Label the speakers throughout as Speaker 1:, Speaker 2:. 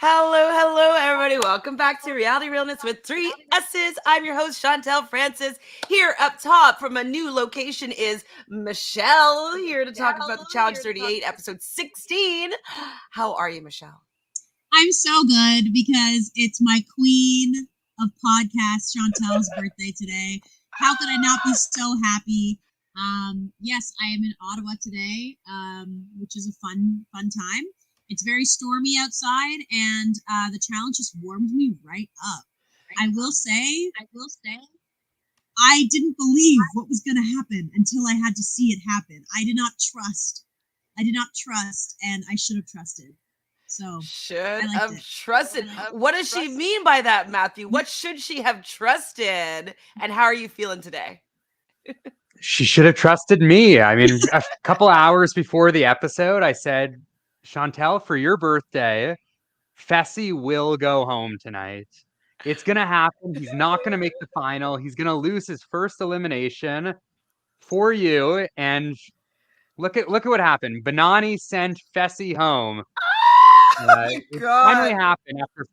Speaker 1: Hello, everybody. Welcome back to Reality Realness with 3 S's. I'm your host, Chantele Francis. Here up top from a new location is Michelle, here to talk about the Challenge 38, episode 16. How are you, Michelle?
Speaker 2: I'm so good because it's my queen of podcasts, Chantele's birthday today. How could I not be so happy? Yes, I am in Ottawa today, which is a fun time. It's very stormy outside, and the challenge just warmed me right up. I will say, I didn't believe what was going to happen until I had to see it happen. I did not trust, and I should have trusted. So
Speaker 1: should have trusted. What does she mean by that, Matthew? What should she have trusted? And how are you feeling today?
Speaker 3: She should have trusted me. I mean, a couple hours before the episode, I said, Chantele, for your birthday, Fessy will go home tonight. It's going to happen. He's not going to make the final. He's going to lose his first elimination for you. And look at what happened. Banani sent Fessy home.
Speaker 1: Oh my
Speaker 3: It
Speaker 1: God.
Speaker 3: finally happened after,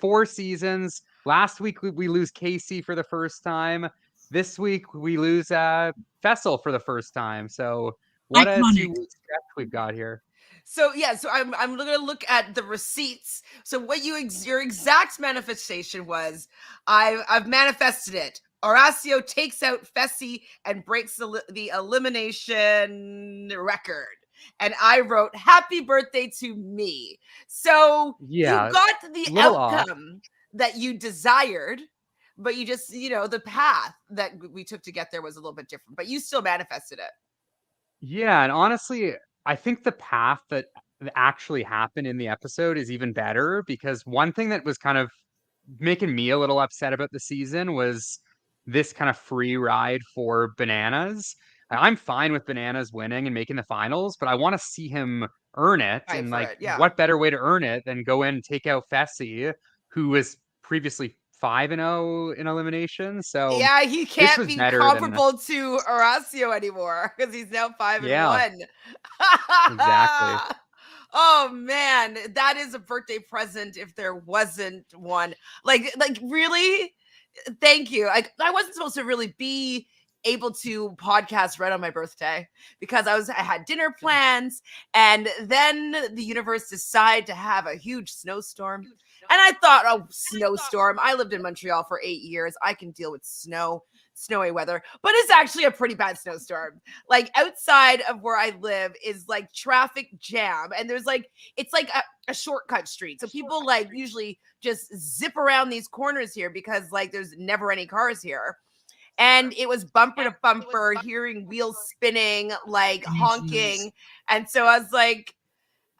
Speaker 3: 4 seasons? Last week, we lose Casey for the first time. This week, we lose Fessel for the first time. So what a 2 week stretch we've got here.
Speaker 1: So I'm going to look at the receipts. So what your exact manifestation was, I've manifested it. Horacio takes out Fessy and breaks the elimination record. And I wrote, happy birthday to me. So you got the outcome that you desired, but you just, the path that we took to get there was a little bit different, but you still manifested it.
Speaker 3: Yeah, and honestly, I think the path that actually happened in the episode is even better, because one thing that was kind of making me a little upset about the season was this kind of free ride for Bananas. I'm fine with Bananas winning and making the finals, but I want to see him earn it. And what better way to earn it than go in and take out Fessy, who was previously 5-0 in elimination. So
Speaker 1: yeah, he can't be comparable to Horacio anymore because he's now 5-1.
Speaker 3: Exactly.
Speaker 1: Oh man, that is a birthday present if there wasn't one. Like really, thank you. I wasn't supposed to really be able to podcast right on my birthday because I had dinner plans, and then the universe decided to have a huge snowstorm. And I thought, oh, snowstorm. I lived in Montreal for 8 years. I can deal with snowy weather, but it's actually a pretty bad snowstorm. Like outside of where I live is like traffic jam, and there's it's like a shortcut street. So people usually just zip around these corners here because there's never any cars here. And it was bumper to bumper, hearing wheels spinning, honking. And so I was like,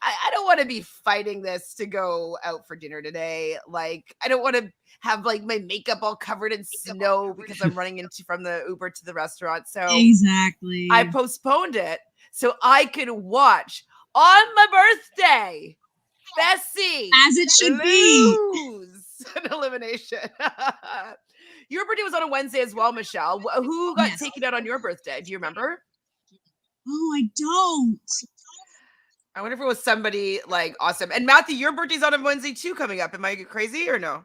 Speaker 1: I don't want to be fighting this to go out for dinner today. I don't want to have my makeup all covered in snow because I'm running from the Uber to the restaurant. So
Speaker 2: exactly,
Speaker 1: I postponed it so I could watch on my birthday Fessy
Speaker 2: as it should be
Speaker 1: an elimination. Your birthday was on a Wednesday as well, Michelle. Who got taken out on your birthday? Do you remember?
Speaker 2: Oh, I don't.
Speaker 1: I wonder if it was somebody awesome. And Matthew, your birthday's on a Wednesday too coming up. Am I crazy or no?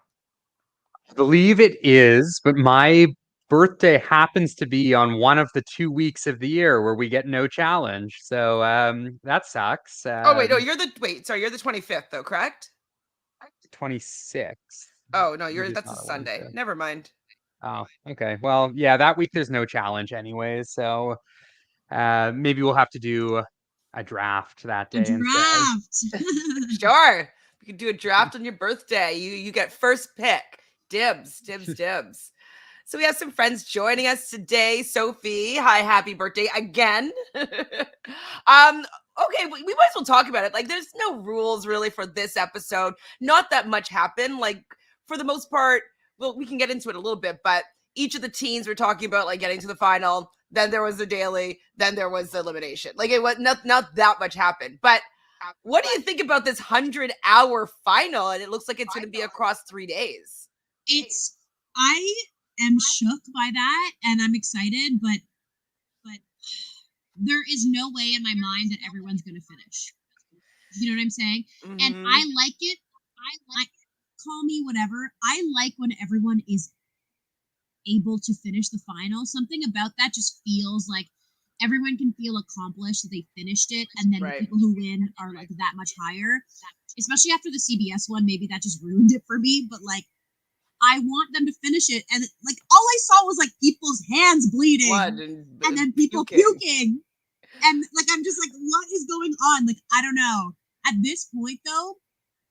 Speaker 3: I believe it is, but my birthday happens to be on one of the 2 weeks of the year where we get no challenge. So that sucks.
Speaker 1: Oh wait, no, you're the 25th though, correct?
Speaker 3: 26th.
Speaker 1: Oh no, that's a Sunday. Wednesday. Never mind.
Speaker 3: Oh, okay. Well, yeah, that week there's no challenge anyway, so maybe we'll have to do a draft that day.
Speaker 1: Sure. You can do a draft on your birthday. You get first pick. Dibs. So we have some friends joining us today. Sophie, hi, happy birthday again. Okay, we might as well talk about it. There's no rules really for this episode. Not that much happened. For the most part, well, we can get into it a little bit, but each of the teens were talking about getting to the final. Then there was the daily. Then there was the elimination. It was not that much happened. But what do you think about this 100-hour final? And it looks like it's going to be across 3 days.
Speaker 2: I am shook by that, and I'm excited, but there is no way in my mind that everyone's going to finish. You know what I'm saying? Mm-hmm. And I like it. call me whatever. I like when everyone is able to finish the final. Something about that just feels like everyone can feel accomplished that they finished it, and then the people who win are like that much higher. Especially after the CBS one, maybe that just ruined it for me. But like, I want them to finish it, and like all I saw was like people's hands bleeding,
Speaker 1: blood
Speaker 2: and then people puking, and like I'm just like, what is going on? Like I don't know. At this point, though,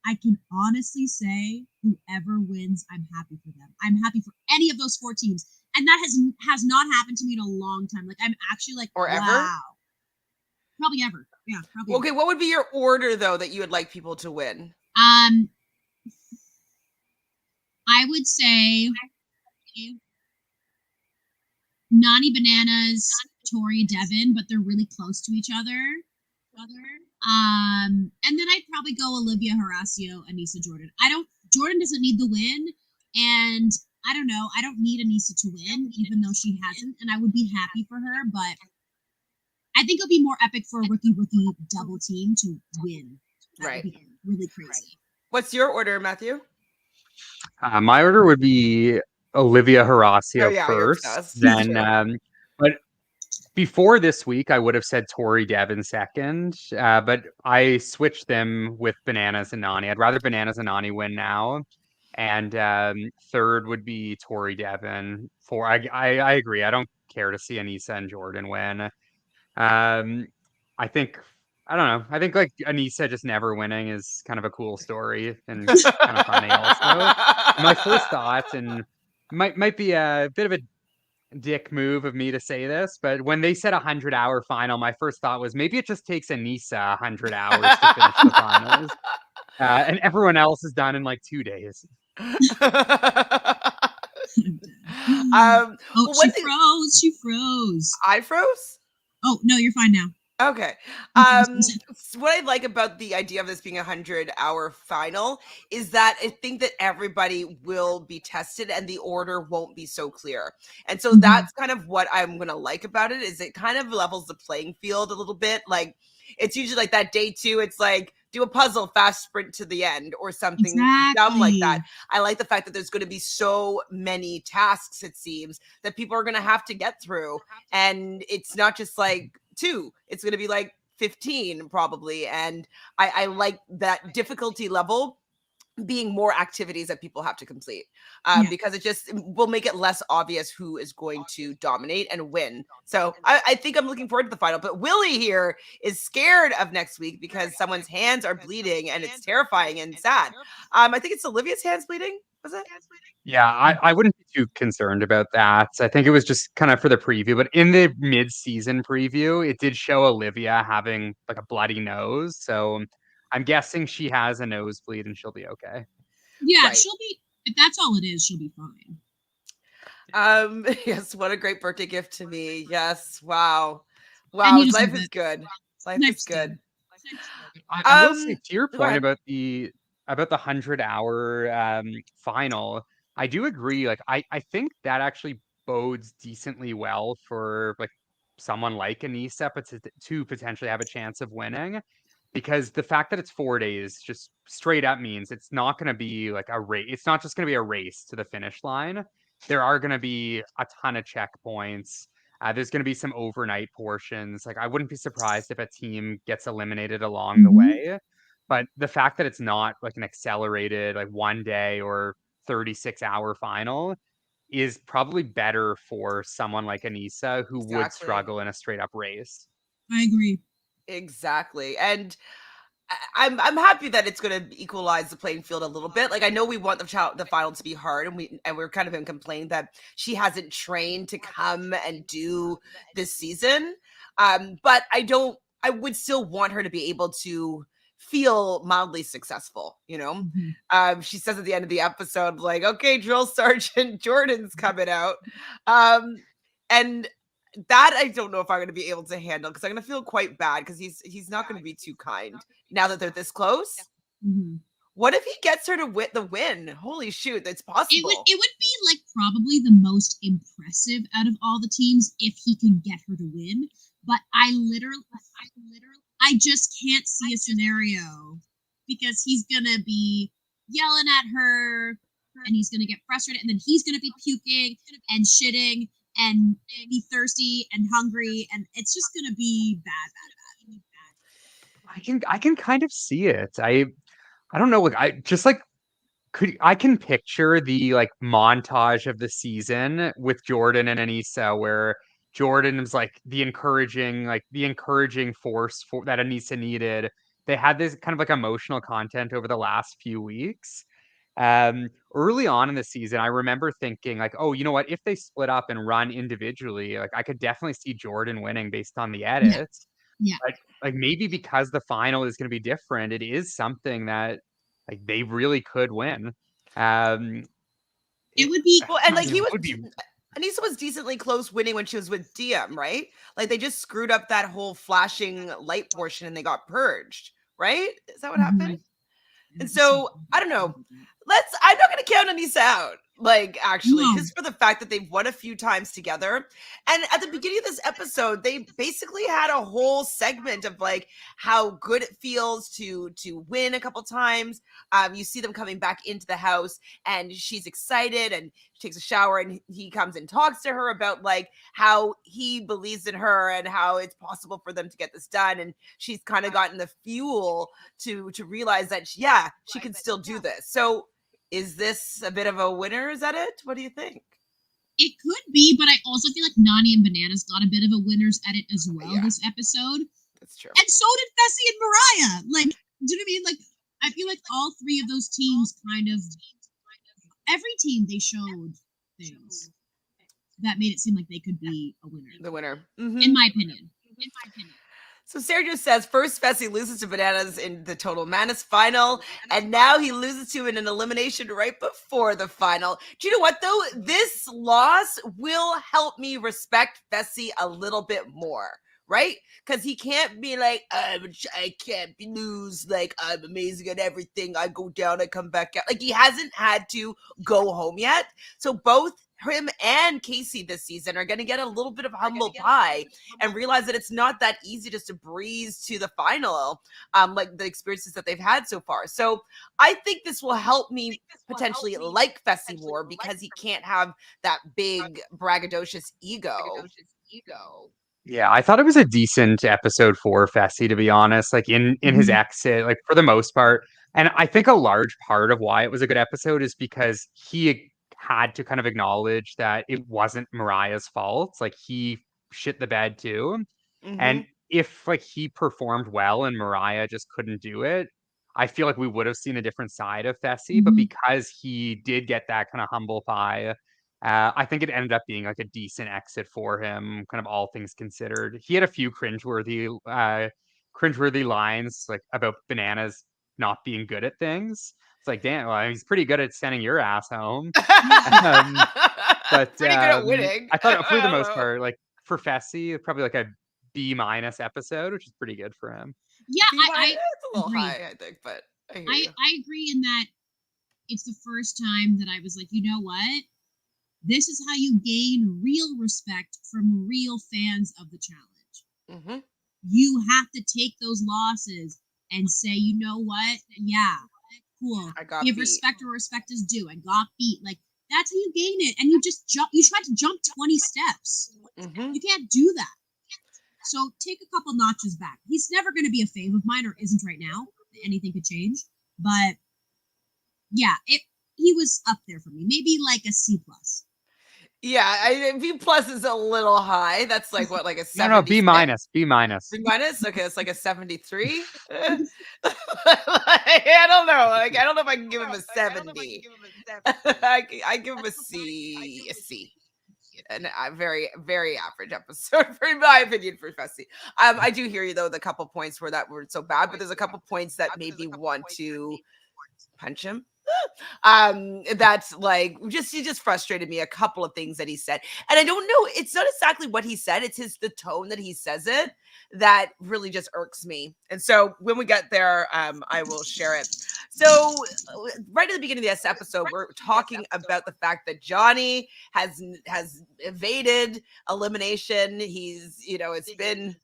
Speaker 2: I can honestly say whoever wins, I'm happy for them. I'm happy for any of those 4 teams. And that has not happened to me in a long time. Like I'm actually like,
Speaker 1: or
Speaker 2: wow.
Speaker 1: ever?
Speaker 2: Probably ever. Yeah, probably.
Speaker 1: Okay, what would be your order though that you would like people to win?
Speaker 2: I would say Nani Bananas, Tori, Devin, but they're really close to each other. And then I'd probably go Olivia, Horacio, Anissa, Jordan. Jordan doesn't need the win, and I don't know. I don't need Anissa to win, even though she hasn't, and I would be happy for her. But I think it'll be more epic for a rookie double team to win. That would be really crazy.
Speaker 1: What's your order, Matthew?
Speaker 3: My order would be Olivia Horacio first, then. But before this week, I would have said Tori Devin second, but I switched them with Bananas and Nani. I'd rather Bananas and Nani win now. And third would be Tori Devin. I agree. I don't care to see Anissa and Jordan win. I think I don't know. I think like Anissa just never winning is kind of a cool story and kind of funny also. My first thoughts, and might be a bit of a dick move of me to say this, but when they said 100-hour final, my first thought was maybe it just takes Anissa 100 hours to finish the finals, and everyone else is done in like 2 days.
Speaker 2: She froze.
Speaker 1: I froze?
Speaker 2: Oh, no, you're fine now.
Speaker 1: Okay. What I like about the idea of this being 100-hour final is that I think that everybody will be tested and the order won't be so clear. And so that's kind of what I'm going to like about it, is it kind of levels the playing field a little bit. Like it's usually like that day 2, it's like do a puzzle, fast sprint to the end or something dumb like that. I like the fact that there's going to be so many tasks, it seems, that people are going to have to get through. And it's not just like 2, it's going to be like 15 probably. And I like that difficulty level being more activities that people have to complete, because it just will make it less obvious who is going to dominate and win. So I think I'm looking forward to the final. But Willie here is scared of next week because someone's hands are bleeding and it's terrifying and sad. I think it's Olivia's hands bleeding. Was it?
Speaker 3: Yeah, I wouldn't be too concerned about that. I think it was just kind of for the preview, but in the mid-season preview, it did show Olivia having like a bloody nose. So I'm guessing she has a nosebleed and she'll be okay.
Speaker 2: Yeah, she'll be, if that's all it is, she'll be fine.
Speaker 1: Yes, what a great birthday gift to me. Yes, wow. Life is good. Life is good.
Speaker 3: I will say to your point about the 100-hour final, I do agree. Like I think that actually bodes decently well for like someone like Anissa to potentially have a chance of winning, because the fact that it's 4 days just straight up means it's not going to be like a race. It's not just going to be a race to the finish line. There are going to be a ton of checkpoints. There's going to be some overnight portions. Like I wouldn't be surprised if a team gets eliminated along the way. But the fact that it's not like an accelerated, like 1 day or 36-hour final is probably better for someone like Anissa who would struggle in a straight up race.
Speaker 2: I agree.
Speaker 1: Exactly. And I'm happy that it's going to equalize the playing field a little bit. Like I know we want the final to be hard, and we're kind of in complaint that she hasn't trained to come and do this season. But I would still want her to be able to feel mildly successful, you know? She says at the end of the episode, like, okay, drill sergeant Jordan's coming out. And that I don't know if I'm going to be able to handle, because I'm going to feel quite bad because he's not going to be too kind now that they're this close. What if he gets her to the win? Holy shoot, that's possible.
Speaker 2: It would be like probably the most impressive out of all the teams if he can get her to win. But I just can't see a scenario, because he's gonna be yelling at her, and he's going to get frustrated, and then he's going to be puking and shitting and be thirsty and hungry, and it's just going to be bad.
Speaker 3: I can kind of see it. I don't know, like I just like I can picture the like montage of the season with Jordan and Anissa where Jordan is like the encouraging force for that Anissa needed. They had this kind of like emotional content over the last few weeks. Early on in the season, I remember thinking like, oh, you know what? If they split up and run individually, like I could definitely see Jordan winning based on the
Speaker 2: Yeah,
Speaker 3: edits.
Speaker 2: yeah.
Speaker 3: Like maybe because the final is going to be different, it is something that like they really could win. Um,
Speaker 2: It
Speaker 3: it,
Speaker 2: would be
Speaker 1: Well, and like
Speaker 3: it
Speaker 1: he was,
Speaker 3: would be
Speaker 1: Anissa was decently close winning when she was with DM, right? Like they just screwed up that whole flashing light portion and they got purged, right? Is that what happened? And so I don't know. I'm not gonna count Anissa out. Like actually,
Speaker 2: No.
Speaker 1: just for the fact that they've won a few times together. And at the beginning of this episode, they basically had a whole segment of like how good it feels to win a couple times. You see them coming back into the house and she's excited and she takes a shower and he comes and talks to her about like how he believes in her and how it's possible for them to get this done. And she's kind of gotten the fuel to realize that she can still do this. So is this a bit of a winner? Is that it? What do you think?
Speaker 2: It could be, but I also feel like Nani and Bananas got a bit of a winner's edit as well
Speaker 1: Yeah.
Speaker 2: this episode.
Speaker 1: That's true.
Speaker 2: And so did Fessy and Mariah. Like, do you know what I mean? Like, I feel like all three of those teams every team they showed things that made it seem like they could be a winner.
Speaker 1: The winner.
Speaker 2: In my opinion.
Speaker 1: So Sergio says first Fessy loses to Bananas in the Total Madness final, and now he loses to in an elimination right before the final. Do you know what though? This loss will help me respect Fessy a little bit more. Right? Because he can't be like, I can't lose. Like, I'm amazing at everything. I go down, I come back out. Like, he hasn't had to go home yet. So both him and Casey this season are going to get a little bit of humble pie and realize that it's not that easy just to breeze to the final, like the experiences that they've had so far. So I think this will help me potentially like Fessy more because he can't have that big braggadocious ego.
Speaker 3: Yeah, I thought it was a decent episode for Fessy, to be honest. Like in his exit, like for the most part. And I think a large part of why it was a good episode is because he had to kind of acknowledge that it wasn't Mariah's fault. Like he shit the bed too. And if like he performed well and Mariah just couldn't do it, I feel like we would have seen a different side of Fessy. But because he did get that kind of humble pie, I think it ended up being like a decent exit for him, kind of all things considered. He had a few cringeworthy lines like about Bananas not being good at things. It's like, damn, well, he's pretty good at sending your ass home. But
Speaker 1: pretty good at winning.
Speaker 3: I thought for the most part, like for Fessy, probably like a B- episode, which is pretty good for him.
Speaker 2: Yeah,
Speaker 1: it's a little
Speaker 2: agree.
Speaker 1: high, I think, but I hear you.
Speaker 2: I agree in that it's the first time that I was like, you know what? This is how you gain real respect from real fans of the challenge. You have to take those losses and say, you know what? Yeah, cool. Give respect where respect is due. I got beat. Like, that's how you gain it. And you just jump. You try to jump 20 steps. You can't do that. So take a couple notches back. He's never going to be a fave of mine, or isn't right now. Anything could change. But yeah, he was up there for me. Maybe like a C+.
Speaker 1: Yeah, B+ is a little high. That's like what, like a 70?
Speaker 3: No, B-.
Speaker 1: B-? Okay, it's like a 73. I don't know. Like, I don't know if I can give him a 70. I give him a C. And a very, very average episode, in my opinion, for Fessy. I do hear you though. The couple points where that were so bad, but there's a couple points that made me want to punch him. That's like he just frustrated me. A couple of things that he said, and I don't know, it's not exactly what he said, it's the tone that he says it that really just irks me. And so when we get there, I will share it. So right at the beginning of this episode, we're talking about the fact that Johnny has evaded elimination. He's, it's been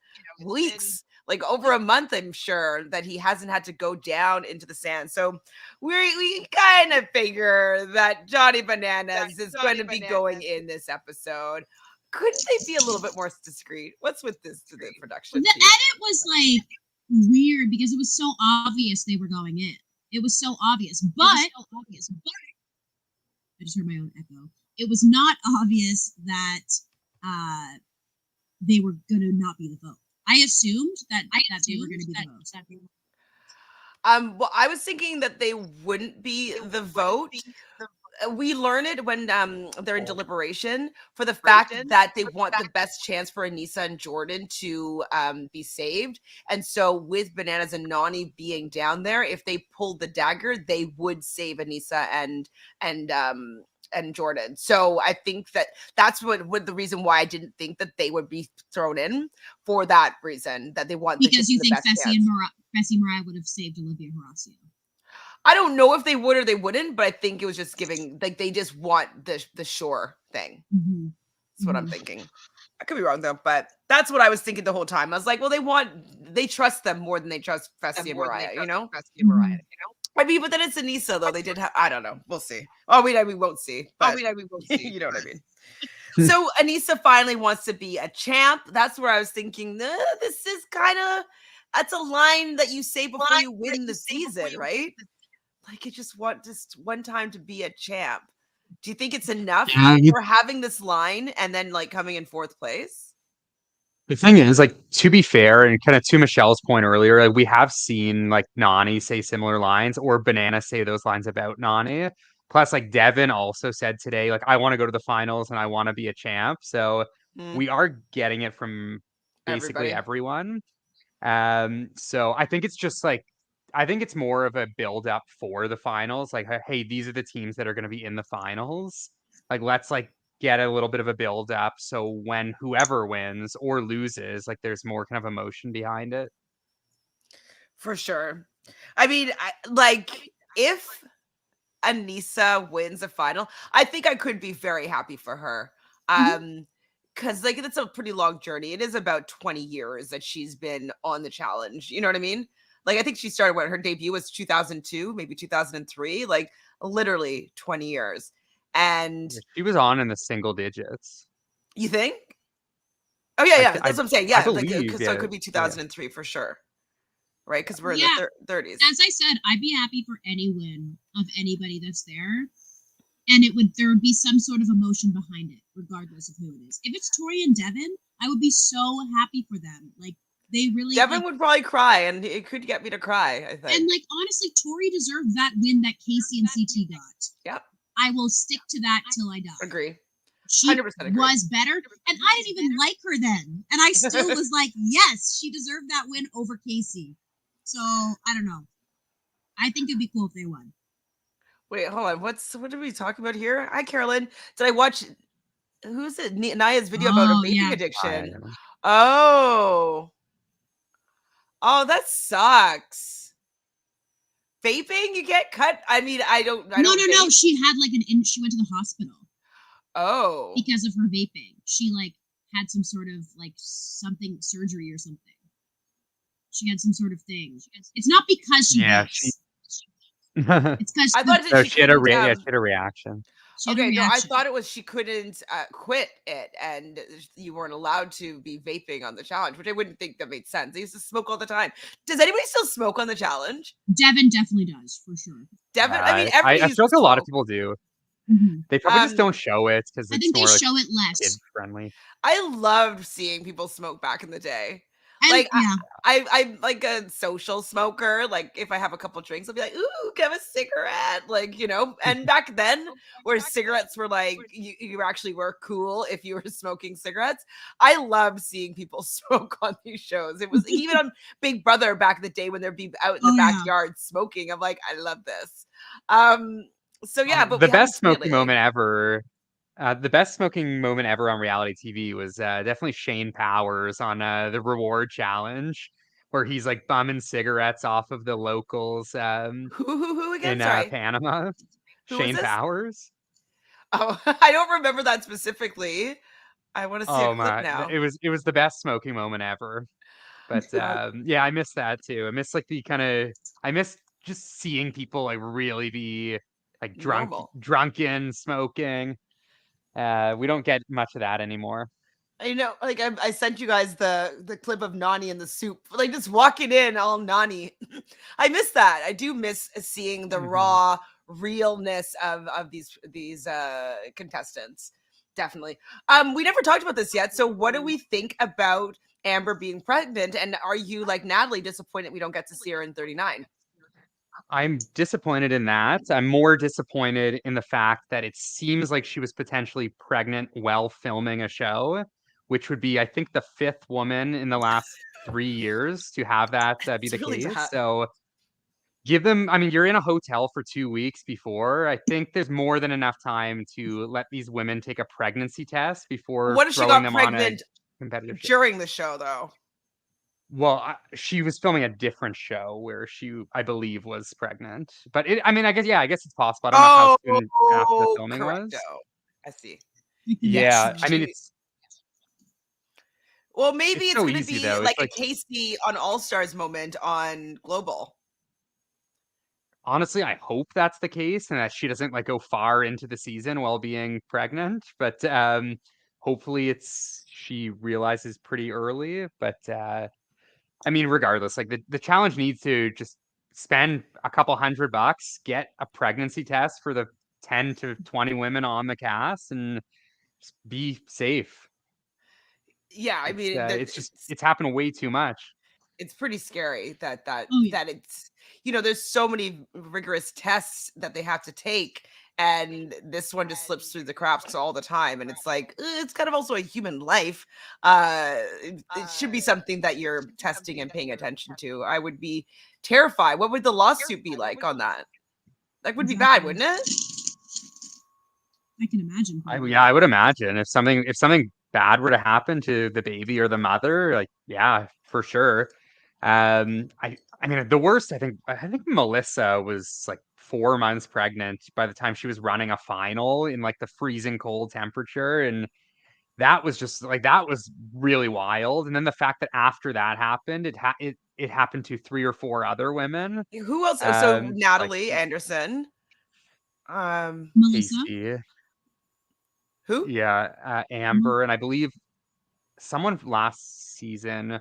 Speaker 1: weeks like over a month, I'm sure, that he hasn't had to go down into the sand. So we kind of figure that Johnny Bananas is going to be going in this episode. Couldn't they be a little bit more discreet? What's with this to the production
Speaker 2: The
Speaker 1: team?
Speaker 2: edit was like weird because it was so obvious they were going in. It was so obvious, but I just heard my own echo. It was not obvious that they were going to not be the vote. I assumed that they were going to be the vote.
Speaker 1: Well, I was thinking that they wouldn't be the vote. We learn it when they're in deliberation for the fact that they want the best chance for Anissa and Jordan to be saved. And so with Bananas and Nani being down there, if they pulled the dagger, they would save Anissa and Jordan. So I think that's what the reason why I didn't think that they would be thrown in, for that reason, that they want
Speaker 2: because you
Speaker 1: the
Speaker 2: think
Speaker 1: best
Speaker 2: Fessy
Speaker 1: chance.
Speaker 2: and Mariah would have saved Olivia and Horacio.
Speaker 1: I don't know if they would or they wouldn't, but I think it was just giving, like, they just want the sure thing.
Speaker 2: Mm-hmm.
Speaker 1: That's what I'm thinking. I could be wrong though, but that's what I was thinking the whole time. I was like, well, they trust them more than they trust Fessy and Mariah, you know? I mean, but then it's Anissa though. They did have, I don't know. We'll see. Oh, we won't see. But you know what I mean. So Anissa finally wants to be a champ. That's where I was thinking, this is that's a line that you say before you win the season, right? Like, you just want just one time to be a champ. Do you think it's enough for having this line and then like coming in fourth place?
Speaker 3: The thing is, like, to be fair, and kind of to Michelle's point earlier, like, we have seen like Nani say similar lines or Banana say those lines about Nani. Plus, like, Devin also said today, like, I want to go to the finals and I want to be a champ. So we are getting it from basically everyone. So I think it's just like, I think it's more of a build up for the finals. Like, hey, these are the teams that are going to be in the finals. Like, let's like get a little bit of a build up. So when whoever wins or loses, like, there's more kind of emotion behind it.
Speaker 1: For sure. I mean, like, if Anissa wins a final, I think I could be very happy for her. Because like, that's a pretty long journey. It is about 20 years that she's been on the challenge. You know what I mean? Like, I think she started when her debut was 2002, maybe 2003, like literally 20 years. And
Speaker 3: she was on in the single digits.
Speaker 1: You think? Oh yeah, that's what I'm saying. Yeah, like, so it could be 2003 for sure. Right? Because we're in the 30s.
Speaker 2: As I said, I'd be happy for any win of anybody that's there. And there would be some sort of emotion behind it, regardless of who it is. If it's Tori and Devin, I would be so happy for them. Like, they really,
Speaker 1: Devin would probably cry, and it could get me to cry, I think.
Speaker 2: And like, honestly, Tori deserved that win that Casey and CT got.
Speaker 1: Yep.
Speaker 2: I will stick to that till I die.
Speaker 1: Agree.
Speaker 2: She 100% agree. Was better, and I didn't even like her then, and I still was like, yes, she deserved that win over Casey. So I don't know. I think it'd be cool if they won.
Speaker 1: Wait, hold on. What are we talking about here? Hi, Carolyn. Did I watch? Who's it? Naya's video about a vaping addiction. Oh, that sucks. Vaping, you get cut. I mean, I don't.
Speaker 2: No. She had like she went to the hospital.
Speaker 1: Oh,
Speaker 2: because of her vaping, she like had some sort of like something surgery or something. She had some sort of thing. It's not because she vapes. It's because
Speaker 3: I thought she had a reaction.
Speaker 1: Okay, no, I thought it was she couldn't quit it, and you weren't allowed to be vaping on the challenge, which I wouldn't think that made sense. They used to smoke all the time. Does anybody still smoke on the challenge?
Speaker 2: Devin definitely does, for sure.
Speaker 1: Devin, I mean,
Speaker 3: I feel like a lot of people do.
Speaker 2: Mm-hmm.
Speaker 3: They probably just don't show it because
Speaker 2: I think they show it less.
Speaker 3: Kid friendly.
Speaker 1: I loved seeing people smoke back in the day. Like, I'm like a social smoker. Like, if I have a couple drinks, I'll be like, ooh, have a cigarette. Like, you know, and back then where cigarettes were like, you actually were cool if you were smoking cigarettes. I love seeing people smoke on these shows. It was even on Big Brother back in the day when they'd be out in the backyard smoking. I'm like, I love this. So yeah, but
Speaker 3: the best smoking moment ever. The best smoking moment ever on reality TV was definitely Shane Powers on the Reward Challenge, where he's like bumming cigarettes off of the locals
Speaker 1: who again?
Speaker 3: In Panama. Shane Powers.
Speaker 1: Oh, I don't remember that specifically. I want to see a clip now.
Speaker 3: It was the best smoking moment ever. But yeah, I miss that too. I miss like the kind of I miss just seeing people like really be like
Speaker 1: Normal.
Speaker 3: drunken, smoking. We don't get much of that anymore.
Speaker 1: I know, like I sent you guys the clip of Nani in the soup, like just walking in all Nani. I miss that. I do miss seeing the
Speaker 3: Mhm.
Speaker 1: raw realness of these contestants. Definitely. We never talked about this yet. So what do we think about Amber being pregnant? And are you like Natalie disappointed we don't get to see her in 39?
Speaker 3: I'm disappointed in that. I'm more disappointed in the fact that it seems like she was potentially pregnant while filming a show, which would be, I think, the fifth woman in the last 3 years to have that be
Speaker 1: It's
Speaker 3: the
Speaker 1: really
Speaker 3: case.
Speaker 1: bad.
Speaker 3: So give them, I mean, you're in a hotel for 2 weeks before. I think there's more than enough time to let these women take a pregnancy test before
Speaker 1: What if she
Speaker 3: throwing
Speaker 1: got
Speaker 3: them on a
Speaker 1: pregnant
Speaker 3: competitive show.
Speaker 1: during the show though?
Speaker 3: Well, she was filming a different show where she, I believe, was pregnant. But I mean, I guess, yeah, I guess it's possible. I don't know how soon after the
Speaker 1: Oh,
Speaker 3: filming
Speaker 1: correcto.
Speaker 3: was.
Speaker 1: I see.
Speaker 2: I can
Speaker 3: Yeah,
Speaker 2: imagine.
Speaker 3: I mean,
Speaker 1: She Well, maybe
Speaker 3: it's
Speaker 1: it's
Speaker 3: so
Speaker 1: gonna
Speaker 3: easy
Speaker 1: be
Speaker 3: though.
Speaker 1: like
Speaker 3: It's
Speaker 1: a
Speaker 3: like
Speaker 1: Casey on All Stars moment on Global.
Speaker 3: honestly, I hope that's the case and that she doesn't like go far into the season while being pregnant. But hopefully, it's she realizes pretty early. But I mean, regardless, like the challenge needs to just spend a couple $100, get a pregnancy test for the 10 to 20 women on the cast, and just be safe.
Speaker 1: Yeah, I mean,
Speaker 3: It's just it's happened way too much.
Speaker 1: it's pretty scary that
Speaker 2: Oh yeah.
Speaker 1: it's there's so many rigorous tests that they have to take, and this one just slips through the cracks all the time, and it's like it's kind of also a human life. It should be something that you're testing and paying attention to. I would be terrified. What would the lawsuit be like on that? That would be bad,
Speaker 2: Exactly.
Speaker 1: wouldn't it?
Speaker 2: I can imagine
Speaker 3: Yeah,
Speaker 2: probably.
Speaker 3: I would imagine if something bad were to happen to the baby or the mother, like yeah, for sure. I mean the worst I think Melissa was like 4 months pregnant by the time she was running a final in like the freezing cold temperature, and that was just like that was really wild. And then the fact that after that happened, it happened to three or four other women.
Speaker 1: Who else? So
Speaker 3: Like
Speaker 1: Natalie Anderson. Um,
Speaker 2: Melissa.
Speaker 3: Casey,
Speaker 1: who?
Speaker 3: yeah,
Speaker 2: Mel-
Speaker 3: Amber, and I believe someone last season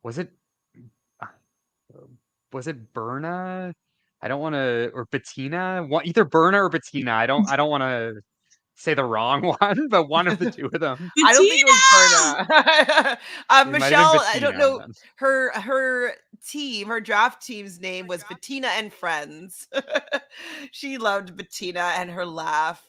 Speaker 3: was it uh, was it Berna? I don't want to or Bettina. Either Berna or Bettina. I don't want to say the wrong one, but one of the two of them.
Speaker 1: I don't think it was
Speaker 2: Bettina.
Speaker 1: Berna.
Speaker 3: It might have been
Speaker 1: Michelle, I don't
Speaker 3: Bettina
Speaker 1: know
Speaker 3: then.
Speaker 1: her team, her draft team's name was Bettina and Friends. She loved Bettina and her laugh.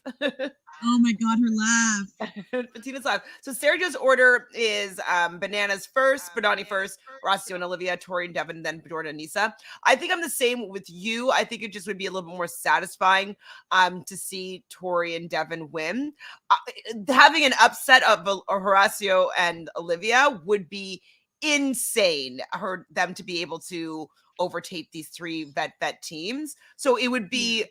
Speaker 2: Oh my god, her laugh.
Speaker 1: Bettina's laugh. So Sarah Jo's order is Bananas first, Bonani first, Rossio and Olivia, Tori and Devin, then Jordan and Nisa. I think I'm the same with you. I think it just would be a little bit more satisfying to see Tori and Devin win. Having an upset of Horacio and Olivia would be insane. Them to be able to overtake these three vet teams. So it would be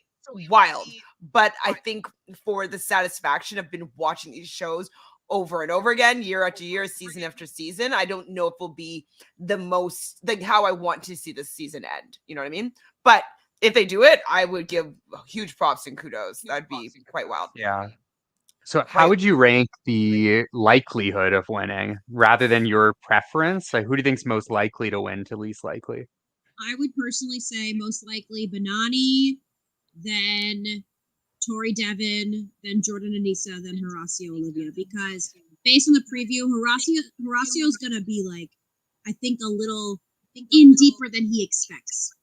Speaker 1: wild. But I think for the satisfaction of been watching these shows over and over again, year after year, season after season, I don't know if it'll be the most like how I want to see this season end. You know what I mean? But if they do it, I would give huge props and kudos. That'd be quite wild.
Speaker 3: Yeah. So how
Speaker 1: Quite
Speaker 3: would you rank the likelihood of winning rather than your preference? Like who do you think's most likely to win to least likely?
Speaker 2: I would personally say most likely Banani, then Tori Devin, then Jordan Anissa, then Horacio Olivia. Because based on the preview, Horacio's gonna be like, I think a little in deeper than he expects.